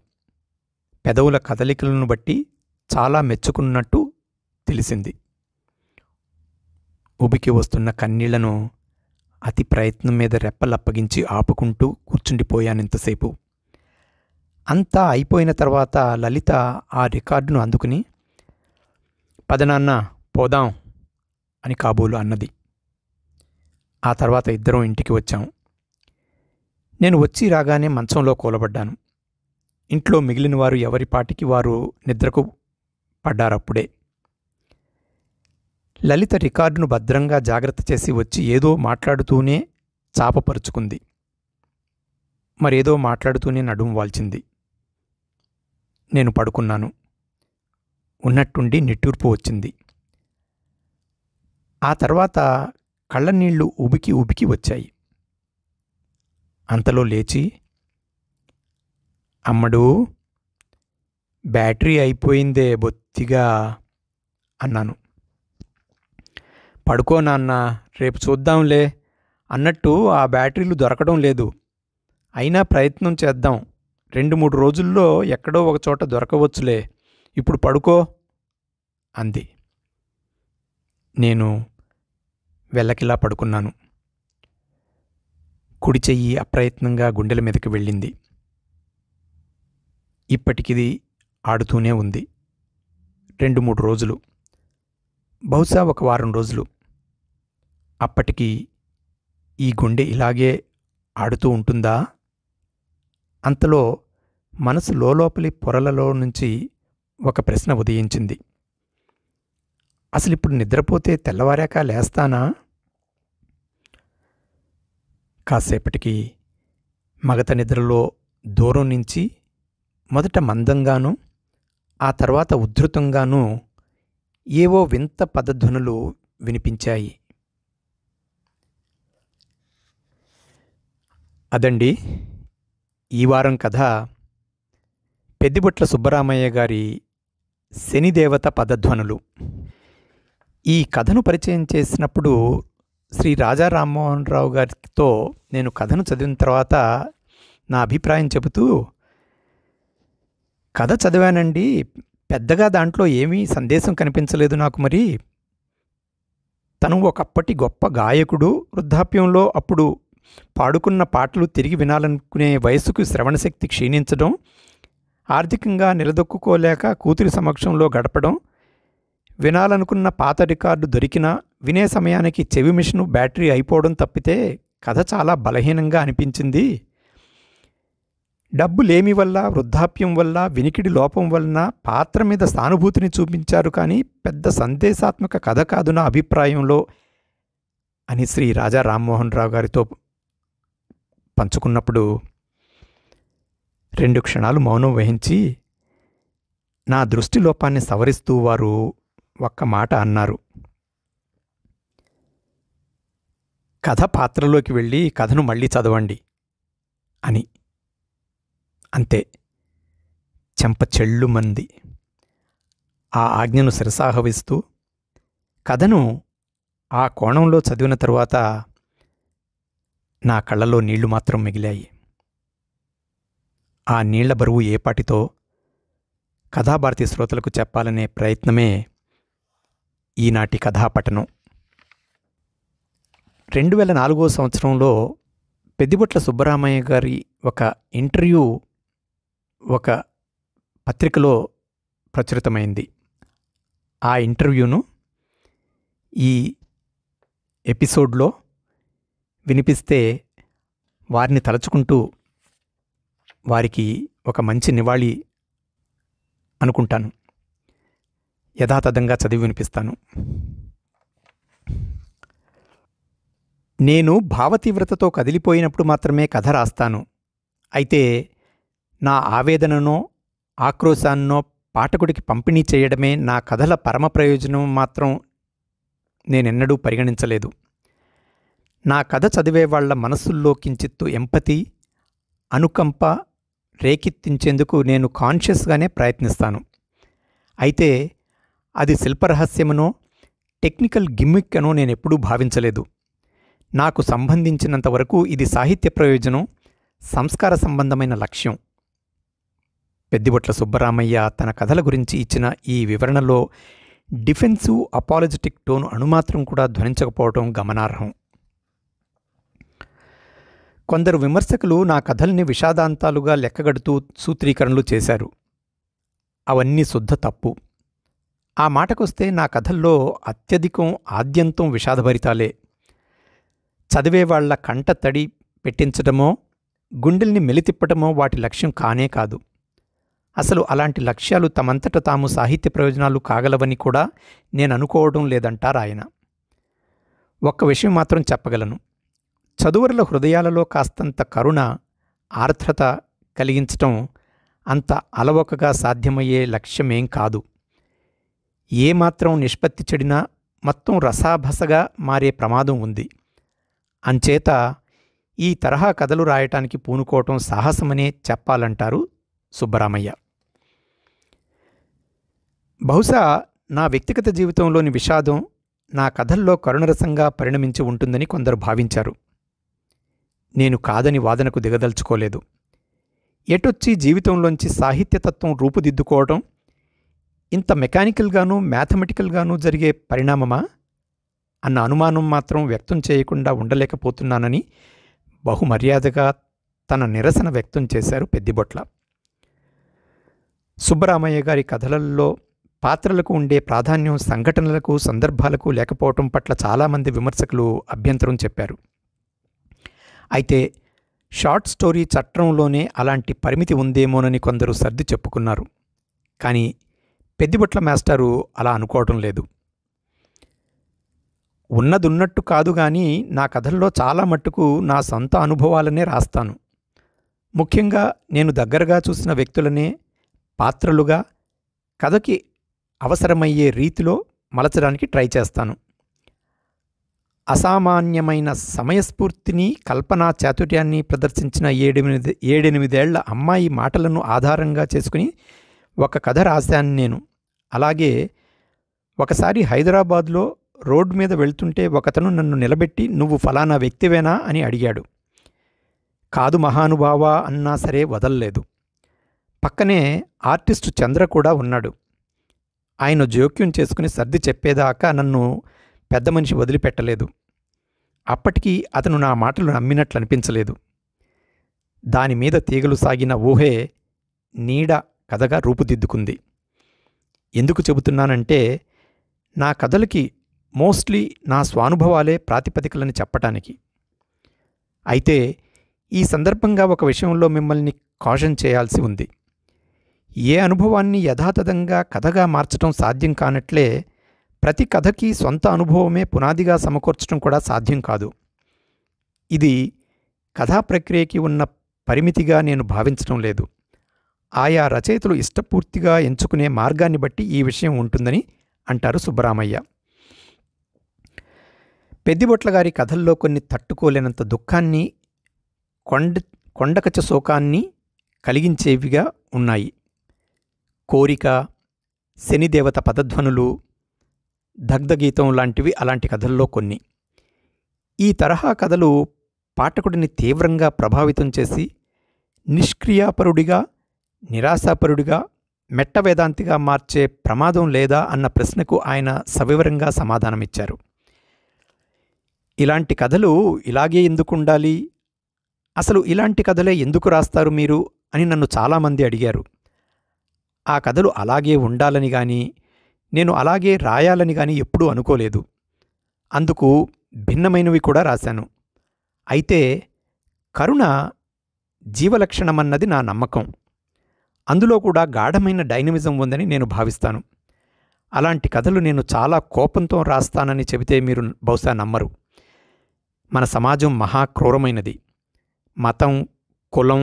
పెదవుల కదలికలను బట్టి చాలా మెచ్చుకున్నట్టు తెలిసింది. ఉబికి వస్తున్న కన్నీళ్లను అతి ప్రయత్నం మీద రెప్పలప్పగించి ఆపుకుంటూ కూర్చుండిపోయానింతసేపు. అంతా అయిపోయిన తర్వాత లలిత ఆ రికార్డును అందుకుని, పదనాన్న పోదాం అని కాబోలు అన్నది. ఆ తర్వాత ఇద్దరం ఇంటికి వచ్చాం. నేను వచ్చి రాగానే మంచంలో కూలబడ్డాను. ఇంట్లో మిగిలిన వారు ఎవరిపాటికి వారు నిద్రకు పడ్డారప్పుడే. లలిత రికార్డును భద్రంగా జాగ్రత్త చేసి వచ్చి ఏదో మాట్లాడుతూనే చాపపరుచుకుంది. మరేదో మాట్లాడుతూనే నడుం వాల్చింది. నేను పడుకున్నాను. ఉన్నట్టుండి నిట్టూర్పు వచ్చింది. ఆ తర్వాత కళ్ళనీళ్లు ఉబికి ఉబికి వచ్చాయి. అంతలో లేచి, అమ్మడూ బ్యాటరీ అయిపోయిందే బొత్తిగా అన్నాను. పడుకో నాన్న, రేపు చూద్దాంలే అన్నట్టు ఆ బ్యాటరీలు దొరకడం లేదు. అయినా ప్రయత్నం చేద్దాం. 2-3 రోజుల్లో ఎక్కడో ఒకచోట దొరకవచ్చులే. ఇప్పుడు పడుకో అంది. నేను వెల్లకిలా పడుకున్నాను. కుడి చెయ్యి అప్రయత్నంగా గుండెల మీదకి వెళ్ళింది. ఇప్పటికిది ఆడుతూనే ఉంది. 2-3 రోజులు, బహుశా 1 వారం రోజులు. అప్పటికి ఈ గుండె ఇలాగే ఆడుతూ ఉంటుందా? అంతలో మనసు లోపలి పొరలలో నుంచి ఒక ప్రశ్న ఉదయించింది. అసలిప్పుడు నిద్రపోతే తెల్లవారాక లేస్తానా? కాసేపటికి మగత నిద్రలో దూరం నుంచి మొదట మందంగానూ ఆ తర్వాత ఉద్ధృతంగానూ ఏవో వింత పదధ్వనులు వినిపించాయి. అదండి ఈ వారం కథ. పెద్దిబొట్ల సుబ్బరామయ్య గారి శనిదేవత పదధ్వనులు. ఈ కథను పరిచయం చేసినప్పుడు శ్రీ రాజా రామ్మోహన్ రావు గారితో నేను కథను చదివిన తర్వాత నా అభిప్రాయం చెబుతూ, కథ చదివానండి, పెద్దగా దాంట్లో ఏమీ సందేశం కనిపించలేదు నాకు. మరి తను ఒకప్పటి గొప్ప గాయకుడు, వృద్ధాప్యంలో అప్పుడు పాడుకున్న పాటలు తిరిగి వినాలనుకునే వయసుకు శ్రవణశక్తి క్షీణించడం, ఆర్థికంగా నిలదొక్కుకోలేక కూతురి సమక్షంలో గడపడం, వినాలనుకున్న పాత రికార్డు దొరికినా వినే సమయానికి చెవి మిషను బ్యాటరీ అయిపోవడం తప్పితే కథ చాలా బలహీనంగా అనిపించింది. డబ్బులేమి వల్ల, వృద్ధాప్యం వల్ల, వినికిడి లోపం వలన పాత్ర మీద సానుభూతిని చూపించారు, కానీ పెద్ద సందేశాత్మక కథ కాదు నా అభిప్రాయంలో అని శ్రీ రాజా రామ్మోహన్ రావు గారితో పంచుకున్నప్పుడు 2 క్షణాలు మౌనం వహించి నా దృష్టి లోపాన్ని సవరిస్తూ వారు ఒక్క మాట అన్నారు. కథ పాత్రలోకి వెళ్ళి కథను మళ్ళీ చదవండి అని. అంతే. చెంప చెళ్ళుమంది. ఆ ఆజ్ఞను శిరసాహవిస్తూ కథను ఆ కోణంలో చదివిన తరువాత నా కళ్ళలో నీళ్లు మాత్రం మిగిలాయి. ఆ నీళ్ల బరువు ఏపాటితో కథాభారతి శ్రోతలకు చెప్పాలనే ప్రయత్నమే ఈనాటి కథాపఠనం. 2004 సంవత్సరంలో పెద్దిబొట్ల సుబ్బరామయ్య గారి ఒక ఇంటర్వ్యూ ఒక పత్రికలో ప్రచురితమైంది. ఆ ఇంటర్వ్యూను ఈ ఎపిసోడ్లో వినిపిస్తే వారిని తలుచుకుంటూ వారికి ఒక మంచి నివాళి అనుకుంటాను. యథాతథంగా చదివి వినిపిస్తాను. నేను భావతీవ్రతతో కదిలిపోయినప్పుడు మాత్రమే కథ రాస్తాను. అయితే నా ఆవేదననో ఆక్రోశాన్నో పాఠకుడికి పంపిణీ చేయడమే నా కథల పరమ ప్రయోజనం మాత్రం నేనెన్నడూ పరిగణించలేదు. నా కథ చదివేవాళ్ల మనస్సుల్లో కించిత్తు ఎంపతి, అనుకంప రేకెత్తించేందుకు నేను కాన్షియస్గానే ప్రయత్నిస్తాను. అయితే అది శిల్పరహస్యమనో టెక్నికల్ గిమ్మిక్ అనో నేనెప్పుడూ భావించలేదు. నాకు సంబంధించినంతవరకు ఇది సాహిత్య ప్రయోజనం, సంస్కార సంబంధమైన లక్ష్యం. పెద్దిబొట్ల సుబ్బరామయ్య తన కథల గురించి ఇచ్చిన ఈ వివరణలో డిఫెన్సివ్ అపాలజెటిక్ టోన్ అణుమాత్రం కూడా ధ్వనించకపోవడం గమనార్హం. కొందరు విమర్శకులు నా కథల్ని విషాదాంతాలుగా లెక్కగడుతూ సూత్రీకరణలు చేశారు. అవన్నీ శుద్ధ తప్పు. ఆ మాటకొస్తే నా కథల్లో అత్యధికం ఆద్యంతం విషాదభరితాలే. చదివేవాళ్ల కంట తడి పెట్టించడమో గుండెల్ని మెలితిప్పటమో వాటి లక్ష్యం కానే కాదు. అసలు అలాంటి లక్ష్యాలు తమంతట తాము సాహిత్య ప్రయోజనాలు కాగలవని కూడా నేను అనుకోవడం లేదంటారాయన. ఒక్క విషయం మాత్రం చెప్పగలను. చదువరుల హృదయాలలో కాస్తంత కరుణ, ఆర్ద్రత కలిగించటం అంత అలవోకగా సాధ్యమయ్యే లక్ష్యమేం కాదు. ఏమాత్రం నిష్పత్తి చెడినా మొత్తం రసాభసగా మారే ప్రమాదం ఉంది. అంచేత ఈ తరహా కథలు రాయటానికి పూనుకోవటం సాహసమనే చెప్పాలంటారు సుబ్బరామయ్య. బహుశా నా వ్యక్తిగత జీవితంలోని విషాదం నా కథల్లో కరుణరసంగా పరిణమించి ఉంటుందని కొందరు భావించారు. నేను కాదని వాదనకు దిగదలుచుకోలేదు. ఎటొచ్చి జీవితంలోంచి సాహిత్యతత్వం రూపుదిద్దుకోవటం ఇంత మెకానికల్గానూ మ్యాథమెటికల్గానూ జరిగే పరిణామమా అన్న అనుమానం మాత్రం వ్యక్తం చేయకుండా ఉండలేకపోతున్నానని బహుమర్యాదగా తన నిరసన వ్యక్తం చేశారు పెద్దిబొట్ల. సుబ్బరామయ్య గారి కథలలో పాత్రలకు ఉండే ప్రాధాన్యం సంఘటనలకు, సందర్భాలకు లేకపోవటం పట్ల చాలామంది విమర్శకులు అభ్యంతరం చెప్పారు. అయితే షార్ట్ స్టోరీ చట్రంలోనే అలాంటి పరిమితి ఉందేమోనని కొందరు సర్ది చెప్పుకున్నారు. కానీ పెద్దిబొట్ల మాస్టారు అలా అనుకోవటం లేదు. ఉన్నదున్నట్టు కాదు గాని నా కథల్లో చాలా మట్టుకు నా సొంత అనుభవాలనే రాస్తాను. ముఖ్యంగా నేను దగ్గరగా చూసిన వ్యక్తులనే పాత్రలుగా కథకి అవసరమయ్యే రీతిలో మలచడానికి ట్రై చేస్తాను. అసామాన్యమైన సమయస్ఫూర్తిని, కల్పనా చాతుర్యాన్ని ప్రదర్శించిన 7-8 అమ్మాయి మాటలను ఆధారంగా చేసుకుని ఒక కథ రాశాను నేను. అలాగే ఒకసారి హైదరాబాద్లో రోడ్డు మీద వెళ్తుంటే ఒకతను నన్ను నిలబెట్టి, "నువ్వు ఫలానా వ్యక్తివేనా?" అని అడిగాడు. "కాదు మహానుభావా" అన్నా సరే వదల్లేదు. పక్కనే ఆర్టిస్టు చంద్ర కూడా ఉన్నాడు. ఆయన జోక్యం చేసుకుని సర్ది చెప్పేదాకా నన్ను పెద్ద మనిషి వదిలిపెట్టలేదు. అప్పటికీ అతను నా మాటలు నమ్మినట్లు అనిపించలేదు. దానిమీద తీగలు సాగిన ఊహే నీడ కథగా రూపుదిద్దుకుంది. ఎందుకు చెబుతున్నానంటే నా కథలకి మోస్ట్లీ నా స్వానుభవాలే ప్రాతిపదికలని చెప్పటానికి. అయితే ఈ సందర్భంగా ఒక విషయంలో మిమ్మల్ని కాషన్ చేయాల్సి ఉంది. ఏ అనుభవాన్ని యథాతథంగా కథగా మార్చటం సాధ్యం కానట్లే ప్రతి కథకి సొంత అనుభవమే పునాదిగా సమకూర్చడం కూడా సాధ్యం కాదు. ఇది కథా ప్రక్రియకి ఉన్న పరిమితిగా నేను భావించడం లేదు. ఆయా రచయితలు ఇష్టపూర్తిగా ఎంచుకునే మార్గాన్ని బట్టి ఈ విషయం ఉంటుందని అంటారు సుబ్బరామయ్య. పెద్దిబొట్ల గారి కథల్లో కొన్ని తట్టుకోలేనంత దుఃఖాన్ని, కొండకచ శోకాన్ని కలిగించేవిగా ఉన్నాయి. కోరిక, శనిదేవత పదధ్వనులు, దగ్ధగీతం లాంటివి అలాంటి కథల్లో కొన్ని. ఈ తరహా కథలు పాఠకుడిని తీవ్రంగా ప్రభావితం చేసి నిష్క్రియాపరుడిగా, నిరాశాపరుడిగా, మెట్టవేదాంతిగా మార్చే ప్రమాదం లేదా అన్న ప్రశ్నకు ఆయన సవివరంగా సమాధానమిచ్చారు. ఇలాంటి కథలు ఇలాగే ఎందుకుండాలి, అసలు ఇలాంటి కథలే ఎందుకు రాస్తారు మీరు అని నన్ను చాలామంది అడిగారు. ఆ కథలు అలాగే ఉండాలని గాని, నేను అలాగే రాయాలని గాని ఎప్పుడూ అనుకోలేదు. అందుకు భిన్నమైనవి కూడా రాశాను. అయితే కరుణ జీవలక్షణమన్నది నా నమ్మకం. అందులో కూడా గాఢమైన డైనమిజం ఉందని నేను భావిస్తాను. అలాంటి కథలు నేను చాలా కోపంతో రాస్తానని చెబితే మీరు బహుశా నమ్మరు. మన సమాజం మహా క్రూరమైనది. మతం, కులం,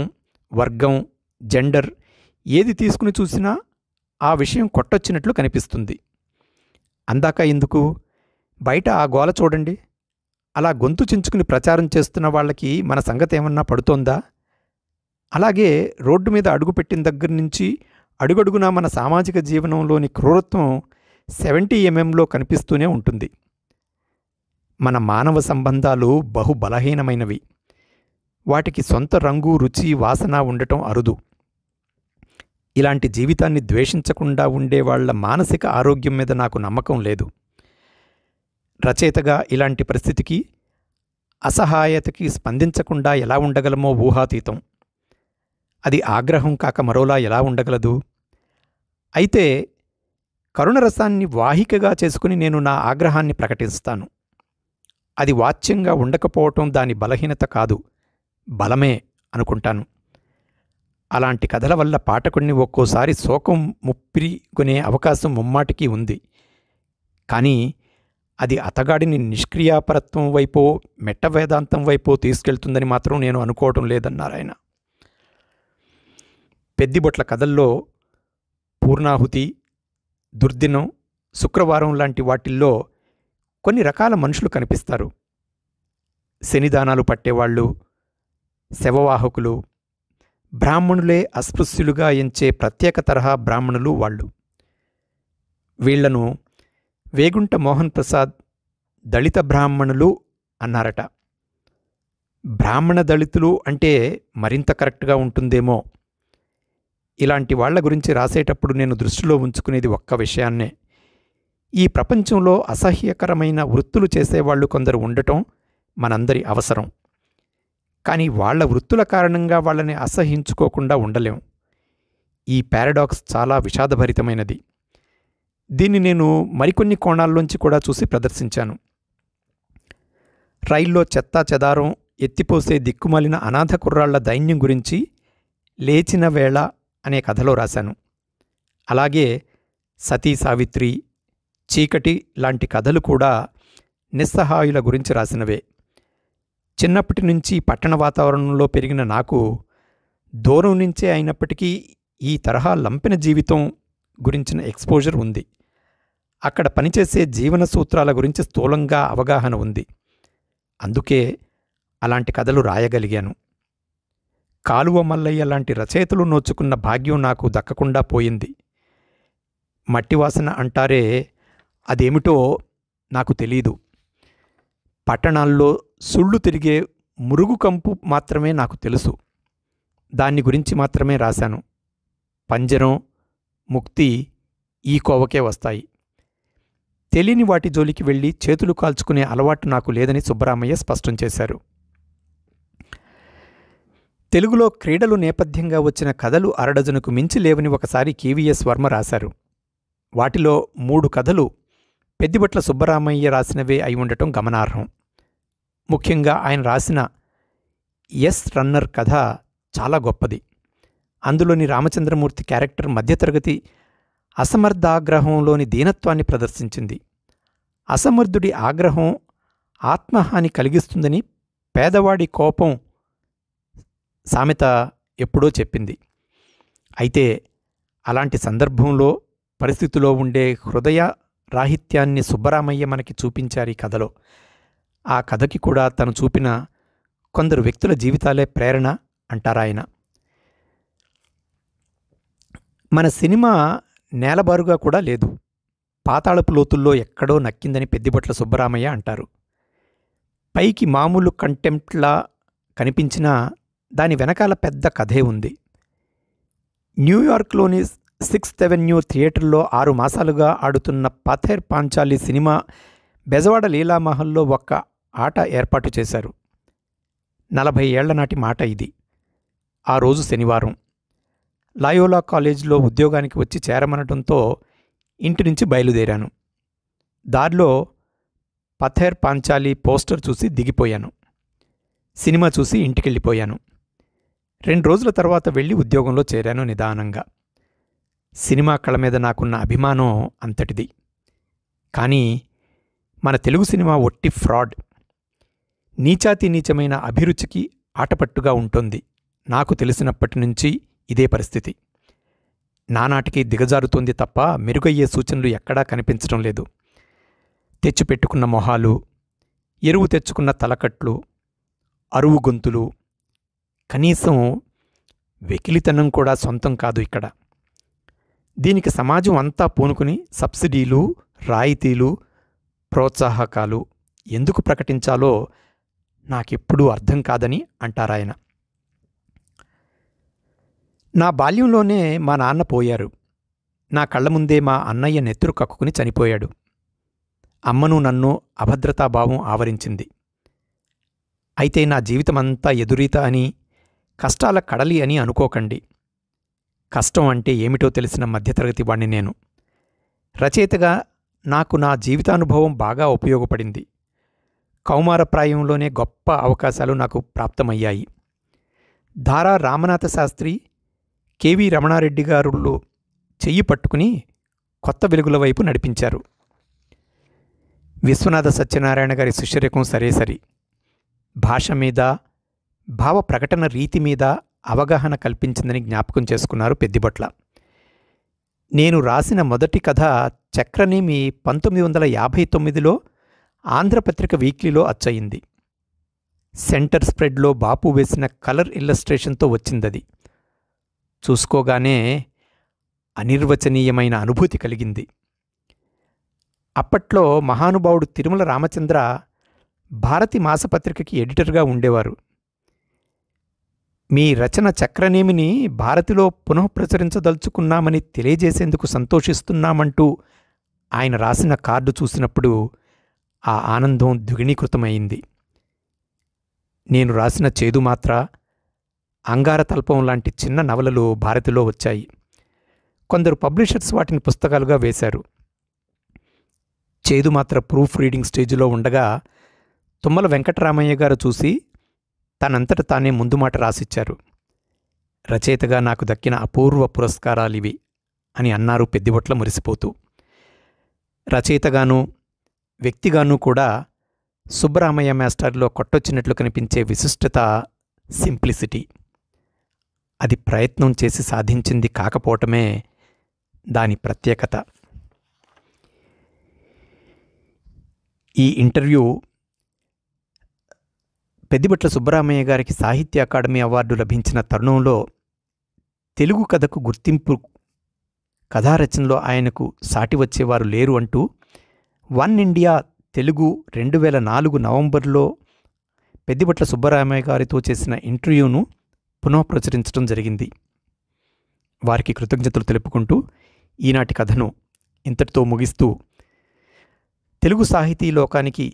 వర్గం, జెండర్ ఏది తీసుకుని చూసినా ఆ విషయం కొట్టొచ్చినట్లు కనిపిస్తుంది. అందాక ఎందుకు, బయట ఆ గోల చూడండి. అలా గొంతు చించుకుని ప్రచారం చేస్తున్న వాళ్ళకి మన సంగతి ఏమన్నా పడుతోందా? అలాగే రోడ్డు మీద అడుగుపెట్టిన దగ్గర నుంచి అడుగడుగునా మన సామాజిక జీవనంలోని క్రూరత్వం 70 mm కనిపిస్తూనే ఉంటుంది. మన మానవ సంబంధాలు బహుబలహీనమైనవి. వాటికి సొంత రంగు, రుచి, వాసన ఉండటం అరుదు. ఇలాంటి జీవితాన్ని ద్వేషించకుండా ఉండేవాళ్ల మానసిక ఆరోగ్యం మీద నాకు నమ్మకం లేదు. రచయితగా ఇలాంటి పరిస్థితికి, అసహాయతకి స్పందించకుండా ఎలా ఉండగలమో ఊహాతీతం. అది ఆగ్రహం కాక మరోలా ఎలా ఉండగలదు? అయితే కరుణరసాన్ని వాహికగా చేసుకుని నేను నా ఆగ్రహాన్ని ప్రకటిస్తాను. అది వాచ్యంగా ఉండకపోవటం దాని బలహీనత కాదు, బలమే అనుకుంటాను. అలాంటి కథల వల్ల పాఠకుడిని ఒక్కోసారి శోకం ముప్పిరికొనే అవకాశం ముమ్మాటికి ఉంది. కానీ అది అతగాడిని నిష్క్రియాపరత్వం వైపో, మెట్టవేదాంతం వైపో తీసుకెళ్తుందని మాత్రం నేను అనుకోవటం లేదన్నారాయన. పెద్దిబొట్ల కథల్లో పూర్ణాహుతి, దుర్దినం, శుక్రవారం లాంటి వాటిల్లో కొన్ని రకాల మనుషులు కనిపిస్తారు. శనిదానాలు పట్టేవాళ్ళు, శవవాహకులు, బ్రాహ్మణులే అస్పృశ్యులుగా ఎంచే ప్రత్యేక తరహా బ్రాహ్మణులు వాళ్ళు. వీళ్లను వేగుంట మోహన్ ప్రసాద్ దళిత బ్రాహ్మణులు అన్నారట. బ్రాహ్మణ దళితులు అంటే మరింత కరెక్ట్గా ఉంటుందేమో. ఇలాంటి వాళ్ల గురించి రాసేటప్పుడు నేను దృష్టిలో ఉంచుకునేది ఒక్క విషయాన్నే. ఈ ప్రపంచంలో అసహ్యకరమైన వృత్తులు చేసేవాళ్లు కొందరు ఉండటం మనందరి అవసరం. కానీ వాళ్ల వృత్తుల కారణంగా వాళ్ళని అసహ్యించుకోకుండా ఉండలేం. ఈ పారాడాక్స్ చాలా విషాదభరితమైనది. దీన్ని నేను మరికొన్ని కోణాల్లోంచి కూడా చూసి ప్రదర్శించాను. రైల్లో చెత్తా చెదారం ఎత్తిపోసే దిక్కుమాలిన అనాథ కుర్రాళ్ల దైన్యం గురించి లేచిన వేళ అనే కథలో రాశాను. అలాగే సతీ సావిత్రి, చీకటి లాంటి కథలు కూడా నిస్సహాయుల గురించి రాసినవే. చిన్నప్పటి నుంచి పట్టణ వాతావరణంలో పెరిగిన నాకు దూరం నుంచే అయినప్పటికీ ఈ తరహా లంపెన జీవితం గురించిన ఎక్స్పోజర్ ఉంది. అక్కడ పనిచేసే జీవన సూత్రాల గురించి స్థూలంగా అవగాహన ఉంది. అందుకే అలాంటి కథలు రాయగలిగాను. కాలువ మల్లయ్య లాంటి రచయితలు నోచుకున్న భాగ్యం నాకు దక్కకుండా పోయింది. మట్టివాసన అంటారే, అదేమిటో నాకు తెలీదు. పట్టణాల్లో సుళ్ళు తిరిగే మురుగు కంపు మాత్రమే నాకు తెలుసు. దాన్ని గురించి మాత్రమే రాశాను. పంజరం, ముక్తి ఈ కోవకే వస్తాయి. తెలియని వాటి జోలికి వెళ్ళి చేతులు కాల్చుకునే అలవాటు నాకు లేదని సుబ్బరామయ్య స్పష్టం చేశారు. తెలుగులో క్రీడలు నేపథ్యంగా వచ్చిన కథలు అరడజనుకు మించి లేవని ఒకసారి కేవీఎస్ వర్మ రాశారు. వాటిలో 3 కథలు పెద్దిబొట్ల సుబ్బరామయ్య రాసినవే అయి ఉండటం గమనార్హం. ముఖ్యంగా ఆయన రాసిన ఎస్ రన్నర్ కథ చాలా గొప్పది. అందులోని రామచంద్రమూర్తి క్యారెక్టర్ మధ్యతరగతి అసమర్థాగ్రహంలోని దీనత్వాన్ని ప్రదర్శించింది. అసమర్థుడి ఆగ్రహం ఆత్మహాని కలిగిస్తుందని పేదవాడి కోపం సామెత ఎప్పుడో చెప్పింది. అయితే అలాంటి సందర్భంలో, పరిస్థితిలో ఉండే హృదయ రాహిత్యాన్ని సుబ్బరామయ్య మనకి చూపించారు ఈ కథలో. ఆ కథకి కూడా తను చూపిన కొందరు వ్యక్తుల జీవితాలే ప్రేరణ అంటారాయన. మన సినిమా నేలబారుగా కూడా లేదు. పాతాళపు లోతుల్లో ఎక్కడో నక్కిందని పెద్దిబొట్ల సుబ్బరామయ్య అంటారు. పైకి మామూలు కంటెంప్ట్లా కనిపించినా దాని వెనకాల పెద్ద కథే ఉంది. న్యూయార్క్లోని 6th Avenue థియేటర్లో 6 మాసాలుగా ఆడుతున్న పథేర్ పాంచాలి సినిమా బెజవాడ లీలామహల్లో ఒక్క ఆట ఏర్పాటు చేశారు. 40 ఏళ్ల నాటి మాట ఇది. ఆ రోజు శనివారం. లాయోలా కాలేజీలో ఉద్యోగానికి వచ్చి చేరమనడంతో ఇంటి నుంచి బయలుదేరాను. దారిలో పథేర్ పాంచాలి పోస్టర్ చూసి దిగిపోయాను. సినిమా చూసి ఇంటికెళ్ళిపోయాను. 2 రోజుల తర్వాత వెళ్ళి ఉద్యోగంలో చేరాను నిదానంగా. సినిమా కళ మీద నాకున్న అభిమానం అంతటిది. కానీ మన తెలుగు సినిమా ఒట్టి ఫ్రాడ్. నీచాతి నీచమైన అభిరుచికి ఆటపట్టుగా ఉంటుంది. నాకు తెలిసినప్పటి నుంచి ఇదే పరిస్థితి. నానాటికి దిగజారుతోంది తప్ప మెరుగయ్యే సూచనలు ఎక్కడా కనిపించడం లేదు. తెచ్చిపెట్టుకున్న మొహాలు, ఎరువు తెచ్చుకున్న తలకట్లు, అరువు గొంతులు, కనీసం వెకిలితనం కూడా సొంతం కాదు ఇక్కడ. దీనికి సమాజం అంతా పూనుకుని సబ్సిడీలు, రాయితీలు, ప్రోత్సాహకాలు ఎందుకు ప్రకటించాలో నాకెప్పుడూ అర్థం కాదని అంటారాయన. నా బాల్యంలోనే మా నాన్న పోయారు. నా కళ్ళ ముందే మా అన్నయ్య నెత్తురు కక్కుకుని చనిపోయాడు. అమ్మను నన్ను అభద్రతాభావం ఆవరించింది. అయితే నా జీవితమంతా ఎదురీత అని, కష్టాల కడలి అని అనుకోకండి. కష్టం అంటే ఏమిటో తెలిసిన మధ్యతరగతి వాణ్ణి నేను. రచయితగా నాకు నా జీవితానుభవం బాగా ఉపయోగపడింది. కౌమారప్రాయంలోనే గొప్ప అవకాశాలు నాకు ప్రాప్తమయ్యాయి. ధారా రామనాథ శాస్త్రి, కెవి రమణారెడ్డి గారుల్లో చెయ్యి పట్టుకుని కొత్త వెలుగుల వైపు నడిపించారు. విశ్వనాథ సత్యనారాయణ గారి శిష్యరికం సరేసరి. భాష మీద, భావ ప్రకటన రీతి మీద అవగాహన కల్పించిందని జ్ఞాపకం చేసుకున్నారు పెద్దిబొట్ల. నేను రాసిన మొదటి కథ చక్రనేమి 1959లో ఆంధ్రపత్రిక వీక్లీలో అచ్చయింది. సెంటర్ స్ప్రెడ్లో బాపు వేసిన కలర్ ఇల్లస్ట్రేషన్తో వచ్చిందది. చూసుకోగానే అనిర్వచనీయమైన అనుభూతి కలిగింది. అప్పట్లో మహానుభావుడు తిరుమల రామచంద్ర భారతి మాసపత్రికకి ఎడిటర్గా ఉండేవారు. మీ రచన చక్రనేమిని భారతిలో పునఃప్రచురించదలుచుకున్నామని తెలియజేసేందుకు సంతోషిస్తున్నామంటూ ఆయన రాసిన కార్డు చూసినప్పుడు ఆ ఆనందం ద్విగుణీకృతమైంది. నేను రాసిన చేదుమాత్ర, అంగారతల్పం లాంటి చిన్న నవలలు భారతిలో వచ్చాయి. కొందరు పబ్లిషర్స్ వాటిని పుస్తకాలుగా వేశారు. చేదుమాత్ర ప్రూఫ్ రీడింగ్ స్టేజిలో ఉండగా తుమ్మల వెంకటరామయ్య గారు చూసి తనంతట తానే ముందు మాట రాసిచ్చారు. రచయితగా నాకు దక్కిన అపూర్వ పురస్కారాలివి అని అన్నారు పెద్దిబొట్ల మురిసిపోతూ. రచయితగానూ వ్యక్తిగానూ కూడా సుబ్బరామయ్య మాస్టర్లో కొట్టొచ్చినట్లు కనిపించే విశిష్టత, సింప్లిసిటీ. అది ప్రయత్నం చేసి సాధించింది కాకపోవటమే దాని ప్రత్యేకత. ఈ ఇంటర్వ్యూ పెద్దిబొట్ల సుబ్బరామయ్య గారికి సాహిత్య అకాడమీ అవార్డు లభించిన తరుణంలో తెలుగు కథకు గుర్తింపు, కథారచనలో ఆయనకు సాటి వచ్చేవారు లేరు అంటూ వన్ ఇండియా తెలుగు 2004 నవంబర్లో పెద్దిబొట్ల సుబ్బరామయ్య గారితో చేసిన ఇంటర్వ్యూను పునఃప్రచురించడం జరిగింది. వారికి కృతజ్ఞతలు తెలుపుకుంటూ ఈనాటి కథను ఇంతటితో ముగిస్తూ, తెలుగు సాహితీ లోకానికి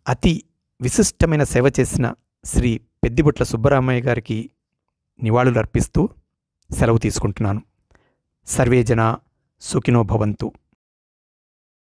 అతి విశిష్టమైన సేవ చేసిన శ్రీ పెద్దిబొట్ల సుబ్బరామయ్య గారికి నివాళులర్పిస్తూ సెలవు తీసుకుంటున్నాను. సర్వే జనా సుఖినో భవంతు.